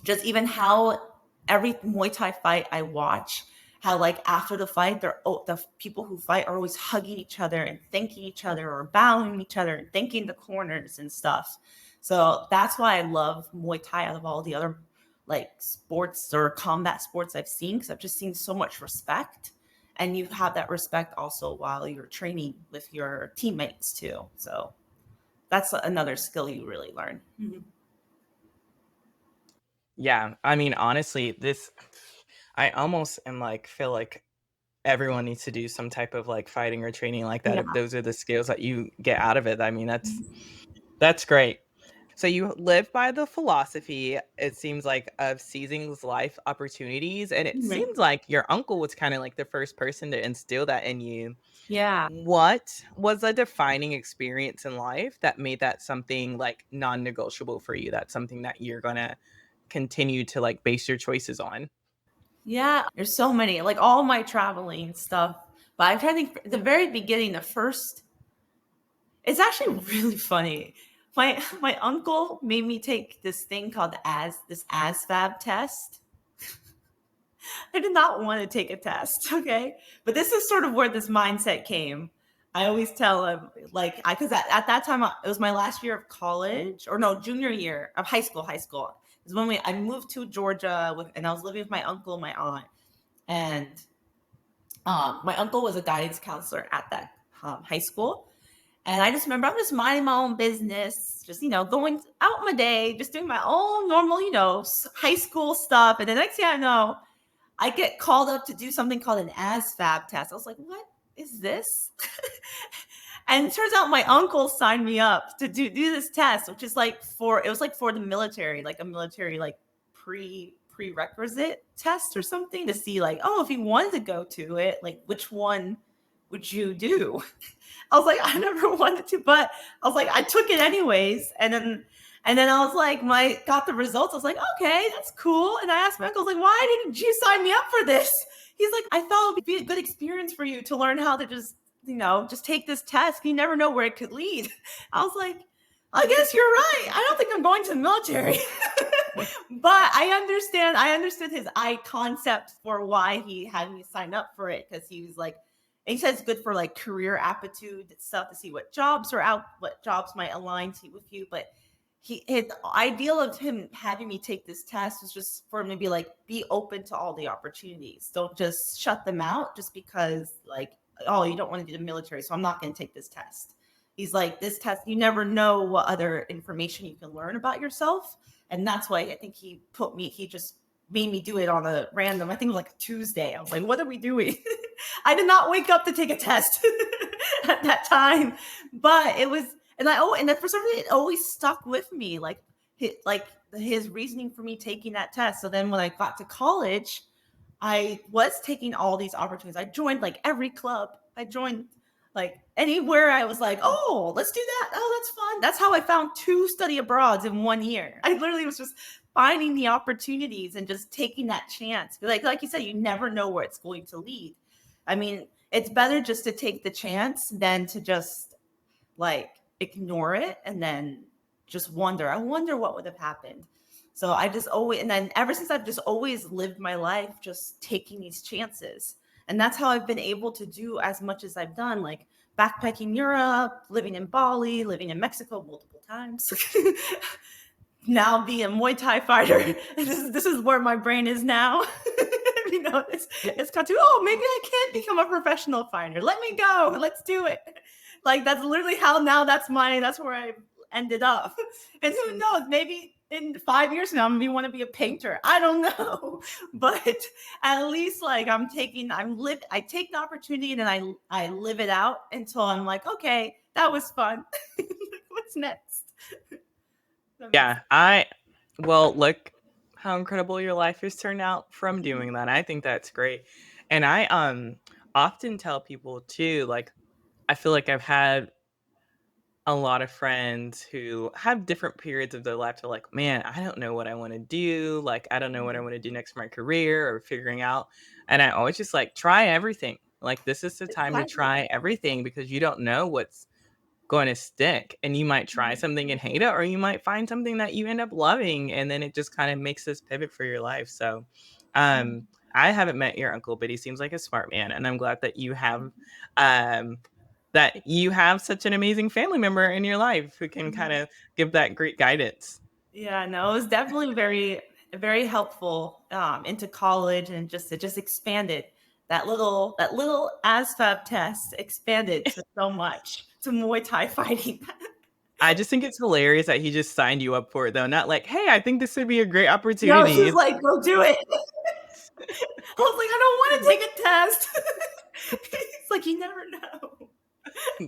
just even how every Muay Thai fight I watch, how like after the fight, the people who fight are always hugging each other and thanking each other or bowing each other and thanking the corners and stuff. So that's why I love Muay Thai out of all the other like sports or combat sports I've seen because I've just seen so much respect. And you have that respect also while you're training with your teammates too. So that's another skill you really learn. Mhm. Yeah, I mean, honestly, this I almost am like feel like everyone needs to do some type of like fighting or training like that Yeah. if those are the skills that you get out of it. I mean, that's great. So you live by the philosophy, it seems like, of seizing life opportunities, and it Mhm. seems like your uncle was kind of like the first person to instill that in you. Yeah. What was a defining experience in life that made that something like non-negotiable for you? That's something that you're gonna continue to like base your choices on. Yeah, there's so many, like all my traveling stuff. But I'm trying to think, the very beginning, the first, it's actually really funny. My uncle made me take this thing called this ASVAB test. I did not want to take a test, okay? But this is sort of where this mindset came. I always tell him, like, because at that time, it was my last year of college, or no, junior year of high school. High school is when I moved to Georgia and I was living with my uncle and my aunt. And my uncle was a guidance counselor at that high school. And I just remember I'm just minding my own business, just, going out my day, just doing my own normal, high school stuff. And the next thing I know, I get called up to do something called an ASVAB test. I was like, what is this? And it turns out my uncle signed me up to do this test, which is it was like for the military, like a military like prerequisite test or something to see like, oh, if you wanted to go to it, like which one would you do? I was like, I never wanted to, but I was like, I took it anyways. And then I was like, when I got the results, I was like, okay, that's cool. And I asked my uncle, I was like, why didn't you sign me up for this? He's like, I thought it would be a good experience for you to learn how to just take this test. You never know where it could lead. I was like, I guess you're right. I don't think I'm going to the military. But I understood his eye concept for why he had me sign up for it, because he was like, and he said it's good for like career aptitude stuff to see what jobs are out, what jobs might align to with you. But his ideal of him having me take this test was just for him to be like, be open to all the opportunities. Don't just shut them out just because like, oh, you don't want to do the military, so I'm not going to take this test. He's like, this test, you never know what other information you can learn about yourself. And that's why I think he just made me do it on a random, I think it was like a Tuesday. I was like, what are we doing? I did not wake up to take a test at that time, but it was, and then for some reason it always stuck with me, like his reasoning for me taking that test. So then when I got to college, I was taking all these opportunities. I joined like every club. I joined like anywhere. I was like, oh, let's do that. Oh, that's fun. That's how I found 2 study abroads in 1 year. I literally was just finding the opportunities and just taking that chance. Like you said, you never know where it's going to lead. I mean, it's better just to take the chance than to just like ignore it and then just wonder. I wonder what would have happened. So I just always, and then ever since I've just always lived my life just taking these chances. And that's how I've been able to do as much as I've done, like backpacking Europe, living in Bali, living in Mexico multiple times. Now being a Muay Thai fighter. This is where my brain is now. It's got to, oh, maybe I can't become a professional fighter. Let me go. Let's do it. Like that's literally how now that's where I ended up. And who knows, maybe in 5 years from now, I'm gonna want to be a painter. I don't know. But at least like I take the opportunity and then I live it out until I'm like, okay, that was fun. What's next? That makes Yeah, well, look how incredible your life has turned out from sense. doing that. I think that's great. And I often tell people too, like I feel like I've had a lot of friends who have different periods of their life. They're like, man, I don't know what I want to do. Like, I don't know what I Mhm. want to do next for my career or figuring out. And I always just like try everything. Like, this is the time to Exactly. try everything because you don't know what's going to stick. And you might try something and hate it, or you might find something that you end up loving. And then it just kind of makes this pivot for your life. So, um, I haven't met your uncle, but he seems like a smart man. And I'm glad um, that you have such an amazing family member in your life who can kind of give that great guidance. Yeah, no, it was definitely very helpful into college, and just it just expanded that little ASVAB test expanded to so much to Muay Thai fighting. I just think it's hilarious that he just signed you up for it, though. Not like, hey, I think this would be a great No, opportunity. she's It's like, go do it. I was like, I don't want to take a test. It's like you never know.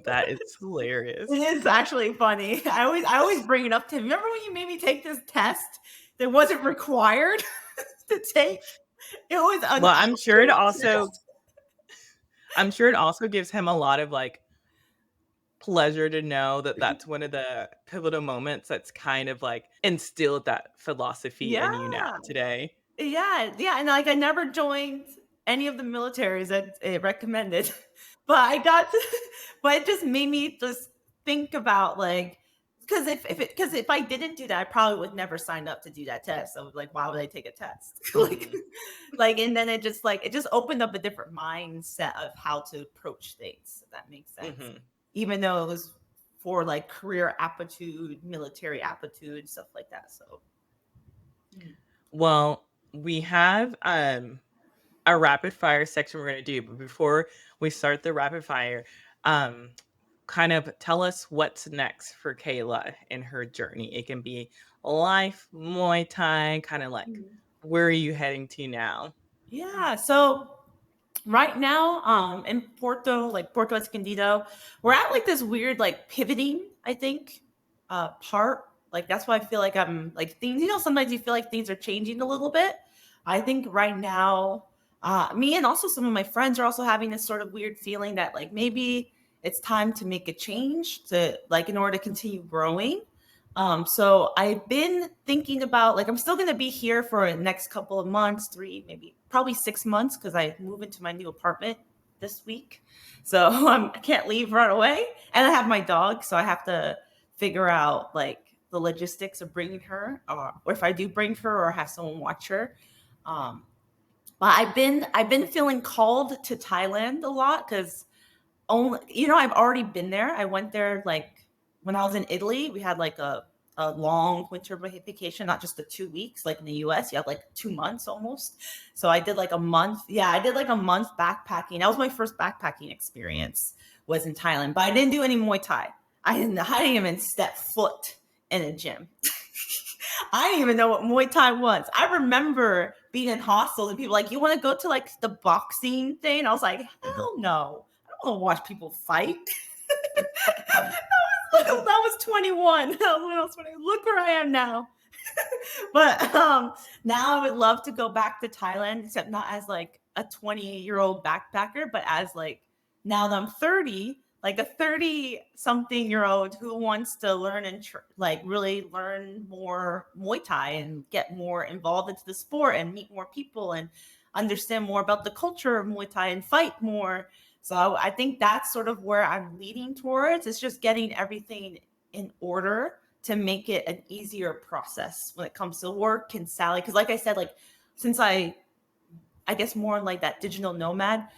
That is hilarious. It is actually funny. I always bring it up to him. Remember when you made me take this test that wasn't required to take? It was an Well, optional test. I'm sure it also gives him a lot of, like, pleasure to know that that's one of the pivotal moments that's kind of, like, instilled that philosophy Yeah. in you now today. Yeah, yeah, and, like, I never joined any of the militaries that it recommended, but I got to but it just made me just think about, like, because if I didn't do that, I probably would never sign up to do that test. I was like, "Why would I take a test?" Mhm, And then it just opened up a different mindset of how to approach things, if that makes sense. mhm. Even though it was for, like, career aptitude, military aptitude, stuff like that, so mm. Well, we have, a rapid fire section we're gonna do, but before we start the rapid fire, um, kind of tell us what's next for Kayla in her journey. It can be life, Muay Thai, kinda like, Mhm. where are you heading to now? Yeah, so right now, in Porto Escondido, we're at like this weird like pivoting, I think, part. Like that's why I feel like I'm like things, sometimes you feel like things are changing a little bit. I think right now, me and also some of my friends are also having this sort of weird feeling that like maybe it's time to make a change to like in order to continue growing. So I've been thinking about like I'm still gonna be here for the next couple of months, three, maybe probably 6 months, because I move into my new apartment this week. So I can't leave right away. And I have my dog, so I have to figure out like the logistics of bringing her, or if I do bring her or have someone watch her. Um, but I've been feeling called to Thailand a lot because only I've already been there. I went there like when I was in Italy. We had like a long winter vacation, not just the 2 weeks like in the US. You have like 2 months almost. So I did like a month. Yeah, I did like a month backpacking. That was my first backpacking experience was in Thailand, but I didn't do any Muay Thai. I didn't even step foot in a gym. I didn't even know what Muay Thai was. I remember being in hostels and people like, you want to go to like the boxing thing? I was like, hell no. I don't want to watch people fight. That was 21. That was when I was 20. Look where I am now. But now I would love to go back to Thailand, except not as like a 20-year-old backpacker, but as like now that I'm 30, like a 30 something year old who wants to learn and like really learn more Muay Thai and get more involved into the sport and meet more people and understand more about the culture of Muay Thai and fight more. So I think that's sort of where I'm leading towards. It's just getting everything in order to make it an easier process when it comes to work and salary. Because, like I said, like since I guess more like that digital nomad,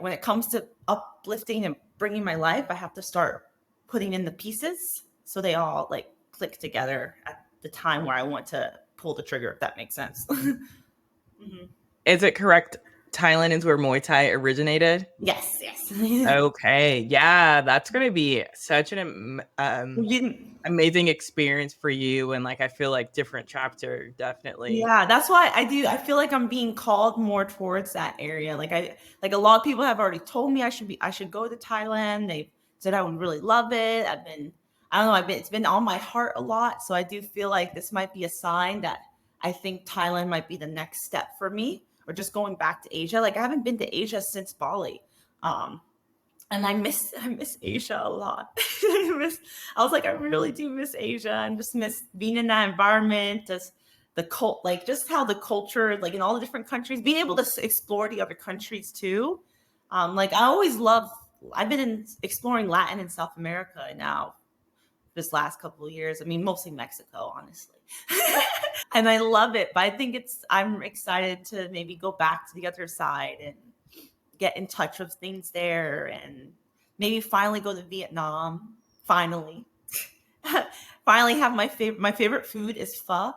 when it comes to uplifting and bringing my life, I have to start putting in the pieces so they all like click together at the time where I want to pull the trigger. If that makes sense. Mhm. Is it correct Thailand is where Muay Thai originated? Yes, yes. Okay, yeah, that's gonna be such an amazing experience for you, and, like, I feel like different chapter, definitely. Yeah, that's why I feel like I'm being called more towards that area. Like a lot of people have already told me I should go to Thailand. They said I would really love it. I don't know, it's been on my heart a lot. So I do feel like this might be a sign that I think Thailand might be the next step for me, or just going back to Asia. Like I haven't been to Asia since Bali. Um and I miss Asia a lot. I was like, I really do miss Asia and just miss being in that environment, just the cult, like just how the culture, like in all the different countries, being able to explore the other countries too. Like I always love. I've been exploring Latin and South America now this last couple of years. I mean, mostly Mexico, honestly. And I love it, but I'm excited to maybe go back to the other side and get in touch with things there and maybe finally go to Vietnam. Finally. Finally have my favorite food is pho.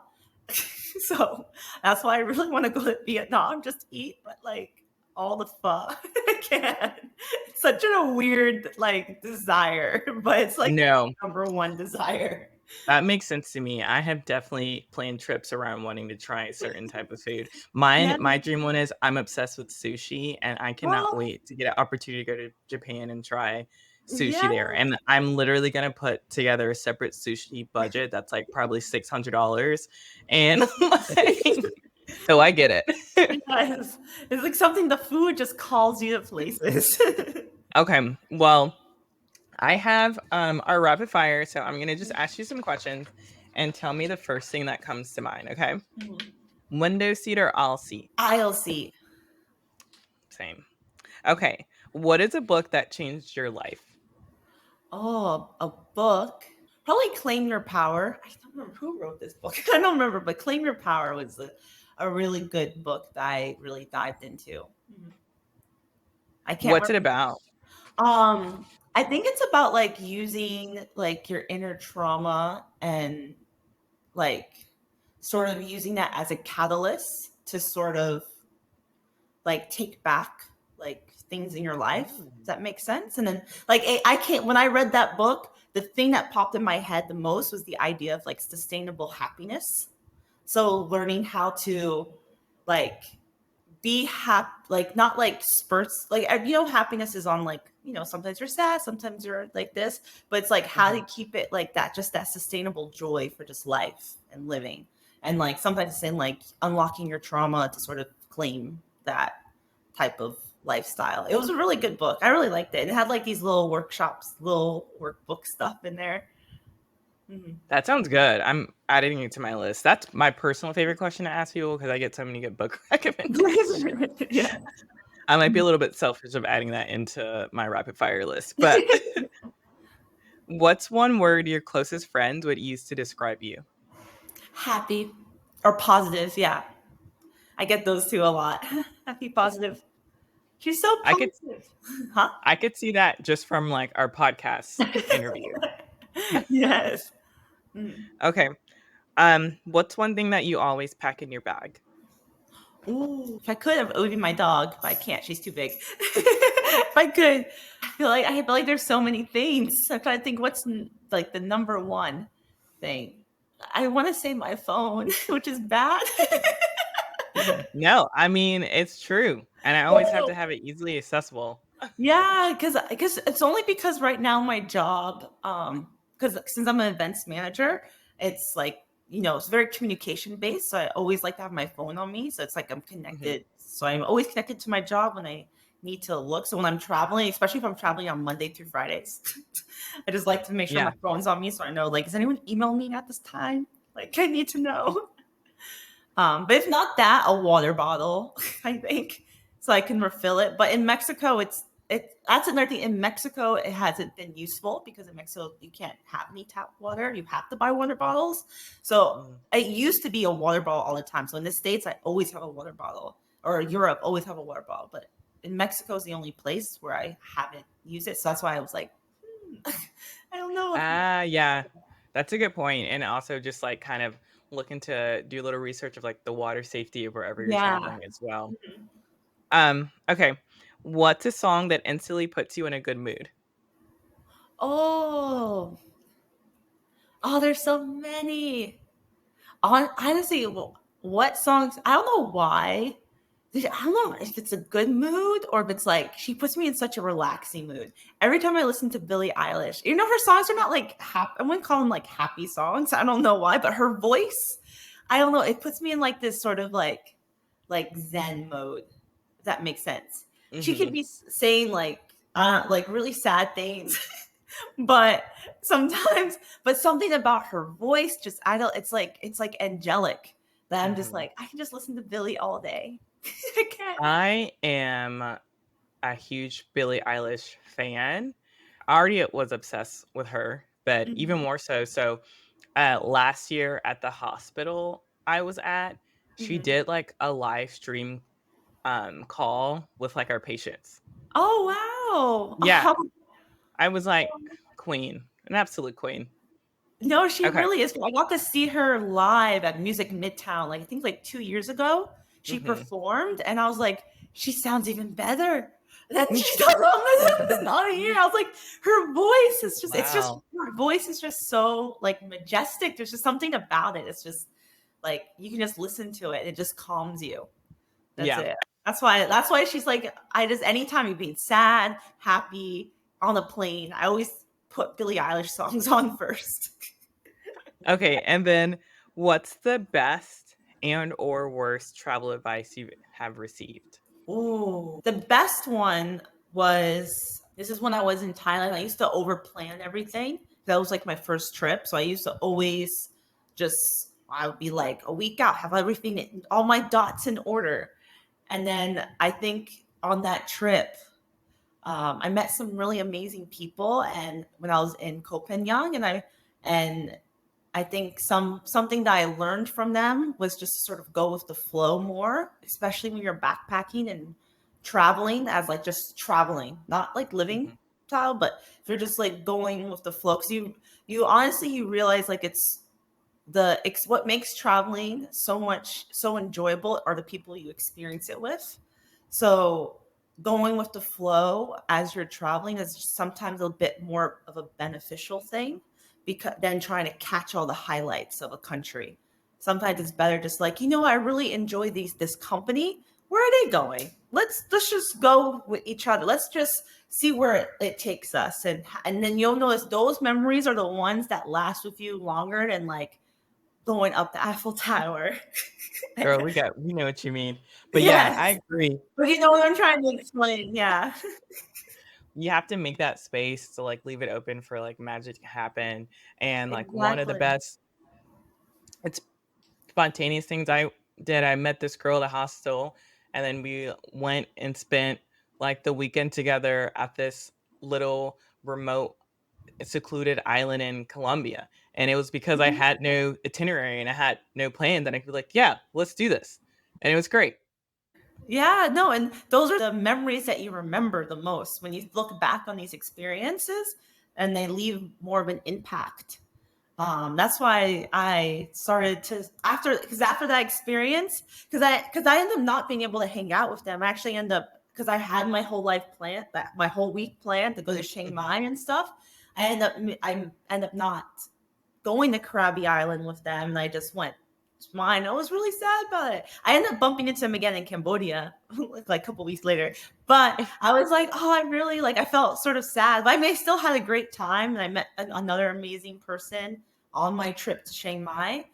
So that's why I really want to go to Vietnam just to eat, but like all the pho I can. It's such a weird like desire, but it's like No, number one desire. that makes sense to me. I have definitely planned trips around wanting to try a certain type of food. Yeah. My dream one is I'm obsessed with sushi, and I cannot Well, wait to get an opportunity to go to Japan and try, sushi Yeah. there, and I'm literally gonna put together a separate sushi budget that's like probably $600, and like, so I get it. Yes. It's like something the food just calls you to places. Okay, well, I have our rapid fire, so I'm gonna just ask you some questions and tell me the first thing that comes to mind. Okay, window seat or aisle seat? Aisle seat. Same. Okay, what is a book that changed your life? Oh, a book. Probably Claim Your Power. I don't remember who wrote this book. I don't remember, but Claim Your Power was a really good book that I really dived into. I can't What's it remember. about? I think it's about like using like your inner trauma and like sort of using that as a catalyst to sort of like take back like things in your life. Does that make sense? And then like I can't when I read that book, the thing that popped in my head the most was the idea of like sustainable happiness. So learning how to like be happy, like not like spurts, like happiness is on like sometimes you're sad, sometimes you're like this, but it's like how to Mhm. keep it like that, just that sustainable joy for just life and living, and like sometimes it's in like unlocking your trauma to sort of claim that type of lifestyle. It was a really good book. I really liked it. And it had like these little workshops, little workbook stuff in there. Mhm. That sounds good. I'm adding it to my list. That's my personal favorite question to ask people because I get so many good book recommendations. Yeah. I might be a little bit selfish of adding that into my rapid fire list, but what's one word your closest friends would use to describe you? Happy or positive. Yeah. I get those two a lot. Happy, positive. She's so I could positive. Huh? I could see that just from like our podcast interview. Yes. Mm. Okay. What's one thing that you always pack in your bag? Ooh, if I could, it would be my dog, but I can't. She's too big. If I could, I feel like there's so many things. I'm trying to think what's like the number one thing. I want to say my phone, which is bad. No, I mean it's true, and I always have to Oh, have it easily accessible. yeah, because it's only because right now my job, because since I'm an events manager, it's like it's very communication based. So I always like to have my phone on me. So it's like I'm Mhm. connected. So I'm always connected to my job when I need to look. So when I'm traveling, especially if I'm traveling on Monday through Fridays, I just like to make sure Yeah. my phone's on me so I know like is anyone emailing me at this time? Like I need to know. But if not that, a water bottle, I think, so I can refill it. But in Mexico, that's another thing. In Mexico, it hasn't been useful because in Mexico you can't have any tap water. You have to buy water bottles. So Mm. it used to be a water bottle all the time. So in the States, I always have a water bottle, or Europe always have a water bottle. But in Mexico is the only place where I haven't used it. So that's why I was like, I don't know if Yeah. That's a good point, and also just, like, kind of looking to do a little research of, like, the water safety of wherever you're yeah. traveling as well. Okay. What's a song that instantly puts you in a good mood? Oh, there's so many. Honestly, what songs? I don't know why. I don't know if it's a good mood or if it's like she puts me in such a relaxing mood. Every time I listen to Billie Eilish, her songs are not like happy. I wouldn't call them like happy songs. I don't know why, but her voice, I don't know. It puts me in like this sort of like Zen mode. If that makes sense. She could Mhm. be saying like really sad things, but sometimes but something about her voice just I don't it's like angelic that I'm just Mhm. like I can just listen to Billy all day. I can't. I am a huge Billie Eilish fan. I already was obsessed with her, but even Mhm, more so, last year at the hospital I was at, she mhm. did, like, a live stream, call with, like, our patients. Oh Yeah, wow. I was like, "Queen, an absolute queen." No, she Okay. really is. I got to see her live at Music Midtown, like I think like 2 years ago. She Mhm. performed, and I was like, she sounds even better. That she does on this not here. I was like, her voice is it's just Wow. her voice is just so like majestic. There's just something about it. It's just like you can just listen to it. It just calms you. That's Yeah. it. That's why she's like, I just anytime you're being sad, happy, on a plane, I always put Billie Eilish songs on first. Okay, and then what's the best and or worst travel advice you have received? Ooh, the best one was this is when I was in Thailand. I used to over plan everything. That was like my first trip. So I used to always just, I would be like a week out, have everything, all my dots in order. And then I think on that trip, I met some really amazing people. And when I was in Copenhagen, and I think something that I learned from them was just to sort of go with the flow more, especially when you're backpacking and traveling as like just traveling, not like living Mhm, style, but if you're just like going with the flow, because you honestly you realize like it's what makes traveling so enjoyable are the people you experience it with. So going with the flow as you're traveling is sometimes a bit more of a beneficial thing because than trying to catch all the highlights of a country. Sometimes it's better just like, I really enjoy this company. Where are they going? Let's just go with each other. Let's just see where it takes us. And then you'll notice those memories are the ones that last with you longer than like going up the Eiffel Tower. girl, we know what you mean. But yeah, Yes. I agree. But you know what I'm trying to explain, yeah. You have to make that space to, like, leave it open for, like, magic to happen, and, like, one of the Exactly. best it's spontaneous things I did, I met this girl at a hostel, and then we went and spent, like, the weekend together at this little remote, secluded island in Colombia, and it was because I Mhm. had no itinerary and I had no plan that I could be like, "Yeah, let's do this," and it was great. Yeah, no, and those are the memories that you remember the most when you look back on these experiences and they leave more of an impact. That's why I started to after that experience, because I ended up not being able to hang out with them. I actually end up because I had my whole life planned, that my whole week planned to go to Chiang Mhm. Mai and stuff. I end up not going to Krabi Island with them, and I just went to mine. I was really sad about it. I ended up bumping into him again in Cambodia, like a couple weeks later. But I was like, oh, I really like. I felt sort of sad, but I still had a great time, and I met another amazing person on my trip to Chiang Mai.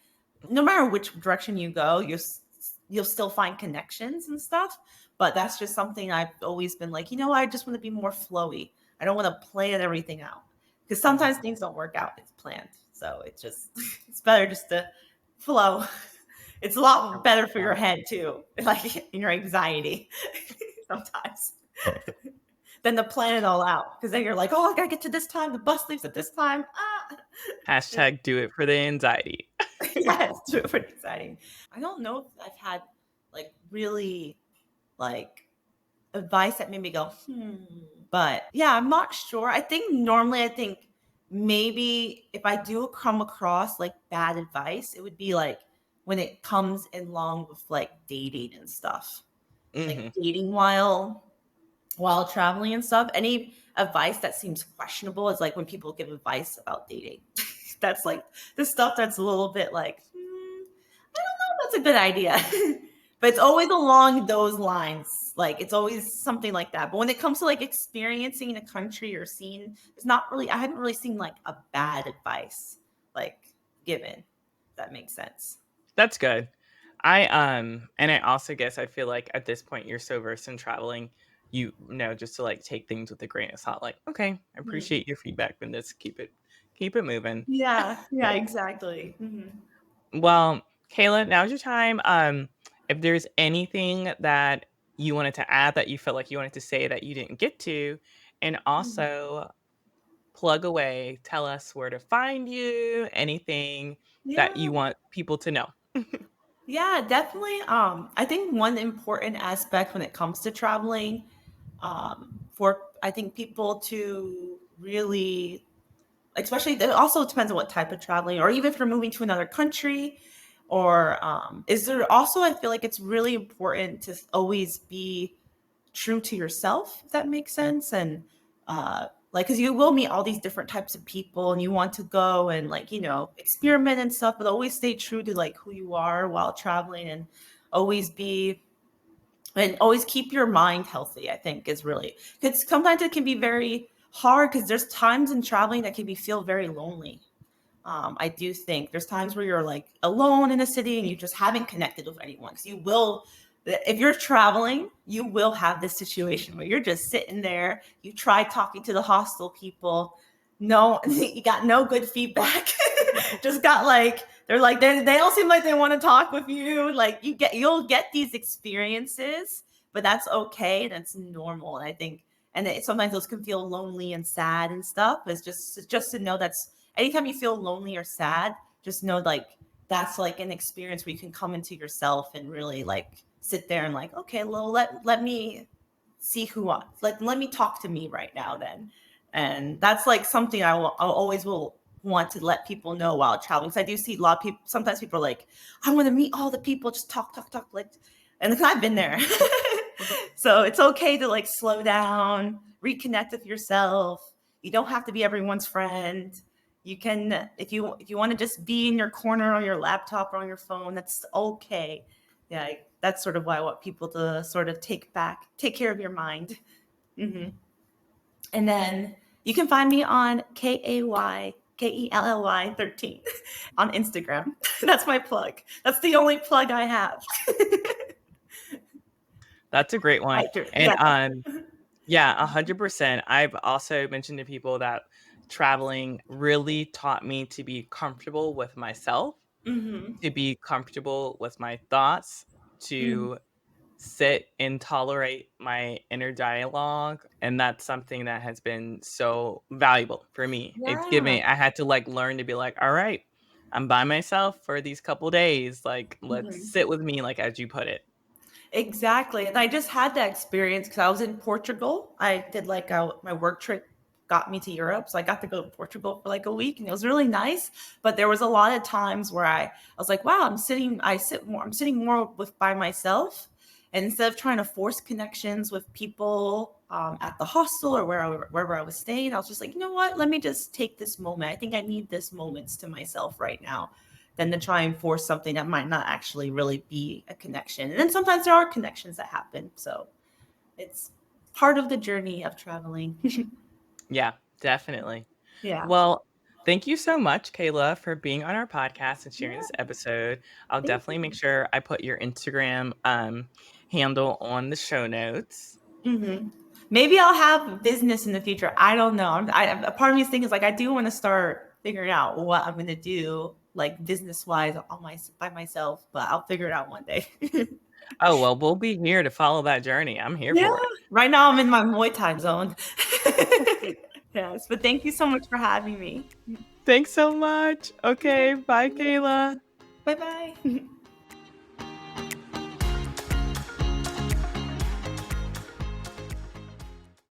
No matter which direction you go, you'll still find connections and stuff. But that's just something I've always been like, I just want to be more flowy. I don't want to plan everything out because sometimes Mhm. things don't work out as planned. So it's just it's better just to flow. It's a lot better for your head too, like in your anxiety sometimes than to plan it all out. Because then you're like, oh, I gotta get to this time. The bus leaves at this time. Ah, Hashtag do it for the anxiety. yeah, it's super exciting. I don't know if I've had like really like advice that made me go, But yeah, I'm not sure. I think maybe if I do come across like bad advice, it would be like when it comes along with like dating and stuff. Like Mhm. dating while traveling and stuff. Any advice that seems questionable is like when people give advice about dating. That's like the stuff that's a little bit like, I don't know if that's a good idea. But it's always along those lines. Like it's always something like that. But when it comes to like experiencing a country or seeing, it's not really I haven't really seen like a bad advice like given. If that makes sense. That's good. And I also guess I feel like at this point you're so versed in traveling, you know, just to like take things with a grain of salt, like, okay, I Mhm. appreciate your feedback, but let's keep it moving. Yeah, yeah, exactly. Well, Kayla, now's your time. If there's anything that you wanted to add that you felt like you wanted to say that you didn't get to, and Mhm. also plug away, tell us where to find you, anything that Yeah. you want people to know. Yeah, definitely. I think one important aspect when it comes to traveling, for I think people to really, especially it also depends on what type of traveling, or even if you're moving to another country, or is there also I feel like it's really important to always be true to yourself, if that makes sense. And like because you will meet all these different types of people and you want to go and like experiment and stuff, but always stay true to like who you are while traveling, and always be and always keep your mind healthy. I think is really because sometimes it can be very hard because there's times in traveling that can be feel very lonely. I do think there's times where you're like alone in a city and you just haven't connected with anyone. Because you will, if you're traveling, you will have this situation where you're just sitting there. You try talking to the hostel people. No, you got no good feedback. Just got like, they're like, they all seem like they want to talk with you. Like you'll get these experiences, but that's okay. That's normal. And I think, sometimes those can feel lonely and sad and stuff. It's just to know that's, anytime you feel lonely or sad, just know like that's like an experience where you can come into yourself and really like sit there and like, okay, well, let me see who I like. Let me talk to me right now then. And that's like something I always will want to let people know while traveling. Because I do see a lot of people. Sometimes people are like, I want to meet all the people, just talk, talk, talk. Like, and I've been there. So it's okay to like slow down, reconnect with yourself. You don't have to be everyone's friend. You can, if you want to just be in your corner on your laptop or on your phone, that's okay. Yeah, that's sort of why I want people to sort of take care of your mind. Hmm. And then you can find me on KayKelly13 on Instagram. That's my plug. That's the only plug I have. That's a great one. And Yeah. yeah, 100%. I've also mentioned to people that traveling really taught me to be comfortable with myself, Hmm. to be comfortable with my thoughts, Hmm. to sit and tolerate my inner dialogue, and that's something that has been so valuable for me. It's Yeah. given I had to, like, learn to be like, "All right, I'm by myself for these couple days, like, let's Mhm. sit with me," like, as you put it. Exactly. And I just had that experience because I was in Portugal. I did like my work trip got me to Europe. So I got to go to Portugal for like a week and it was really nice. But there was a lot of times where I was like, wow, I'm sitting more with by myself. And instead of trying to force connections with people at the hostel or wherever I was staying, I was just like, you know what? Let me just take this moment. I think I need this moments to myself right now than to try and force something that might not actually really be a connection. And then sometimes there are connections that happen. So it's part of the journey of traveling. Yeah, definitely. Yeah. Well, thank you so much, Kayla, for being on our podcast and sharing this Yeah. episode. I'll Thank definitely make you. sure I put your Instagram, handle on the show notes. Hmm. Maybe I'll have business in the future. I don't know. A part of me is thinking is like I do want to start figuring out what I'm going to do, like business wise, on my by myself. But I'll figure it out one day. Oh, well, we'll be here to follow that journey. I'm here Yeah. for it. Right now, I'm in my Muay Thai zone. Yes, but thank you so much for having me. Thanks so much. Yeah. Okay, bye, Kayla. Bye bye.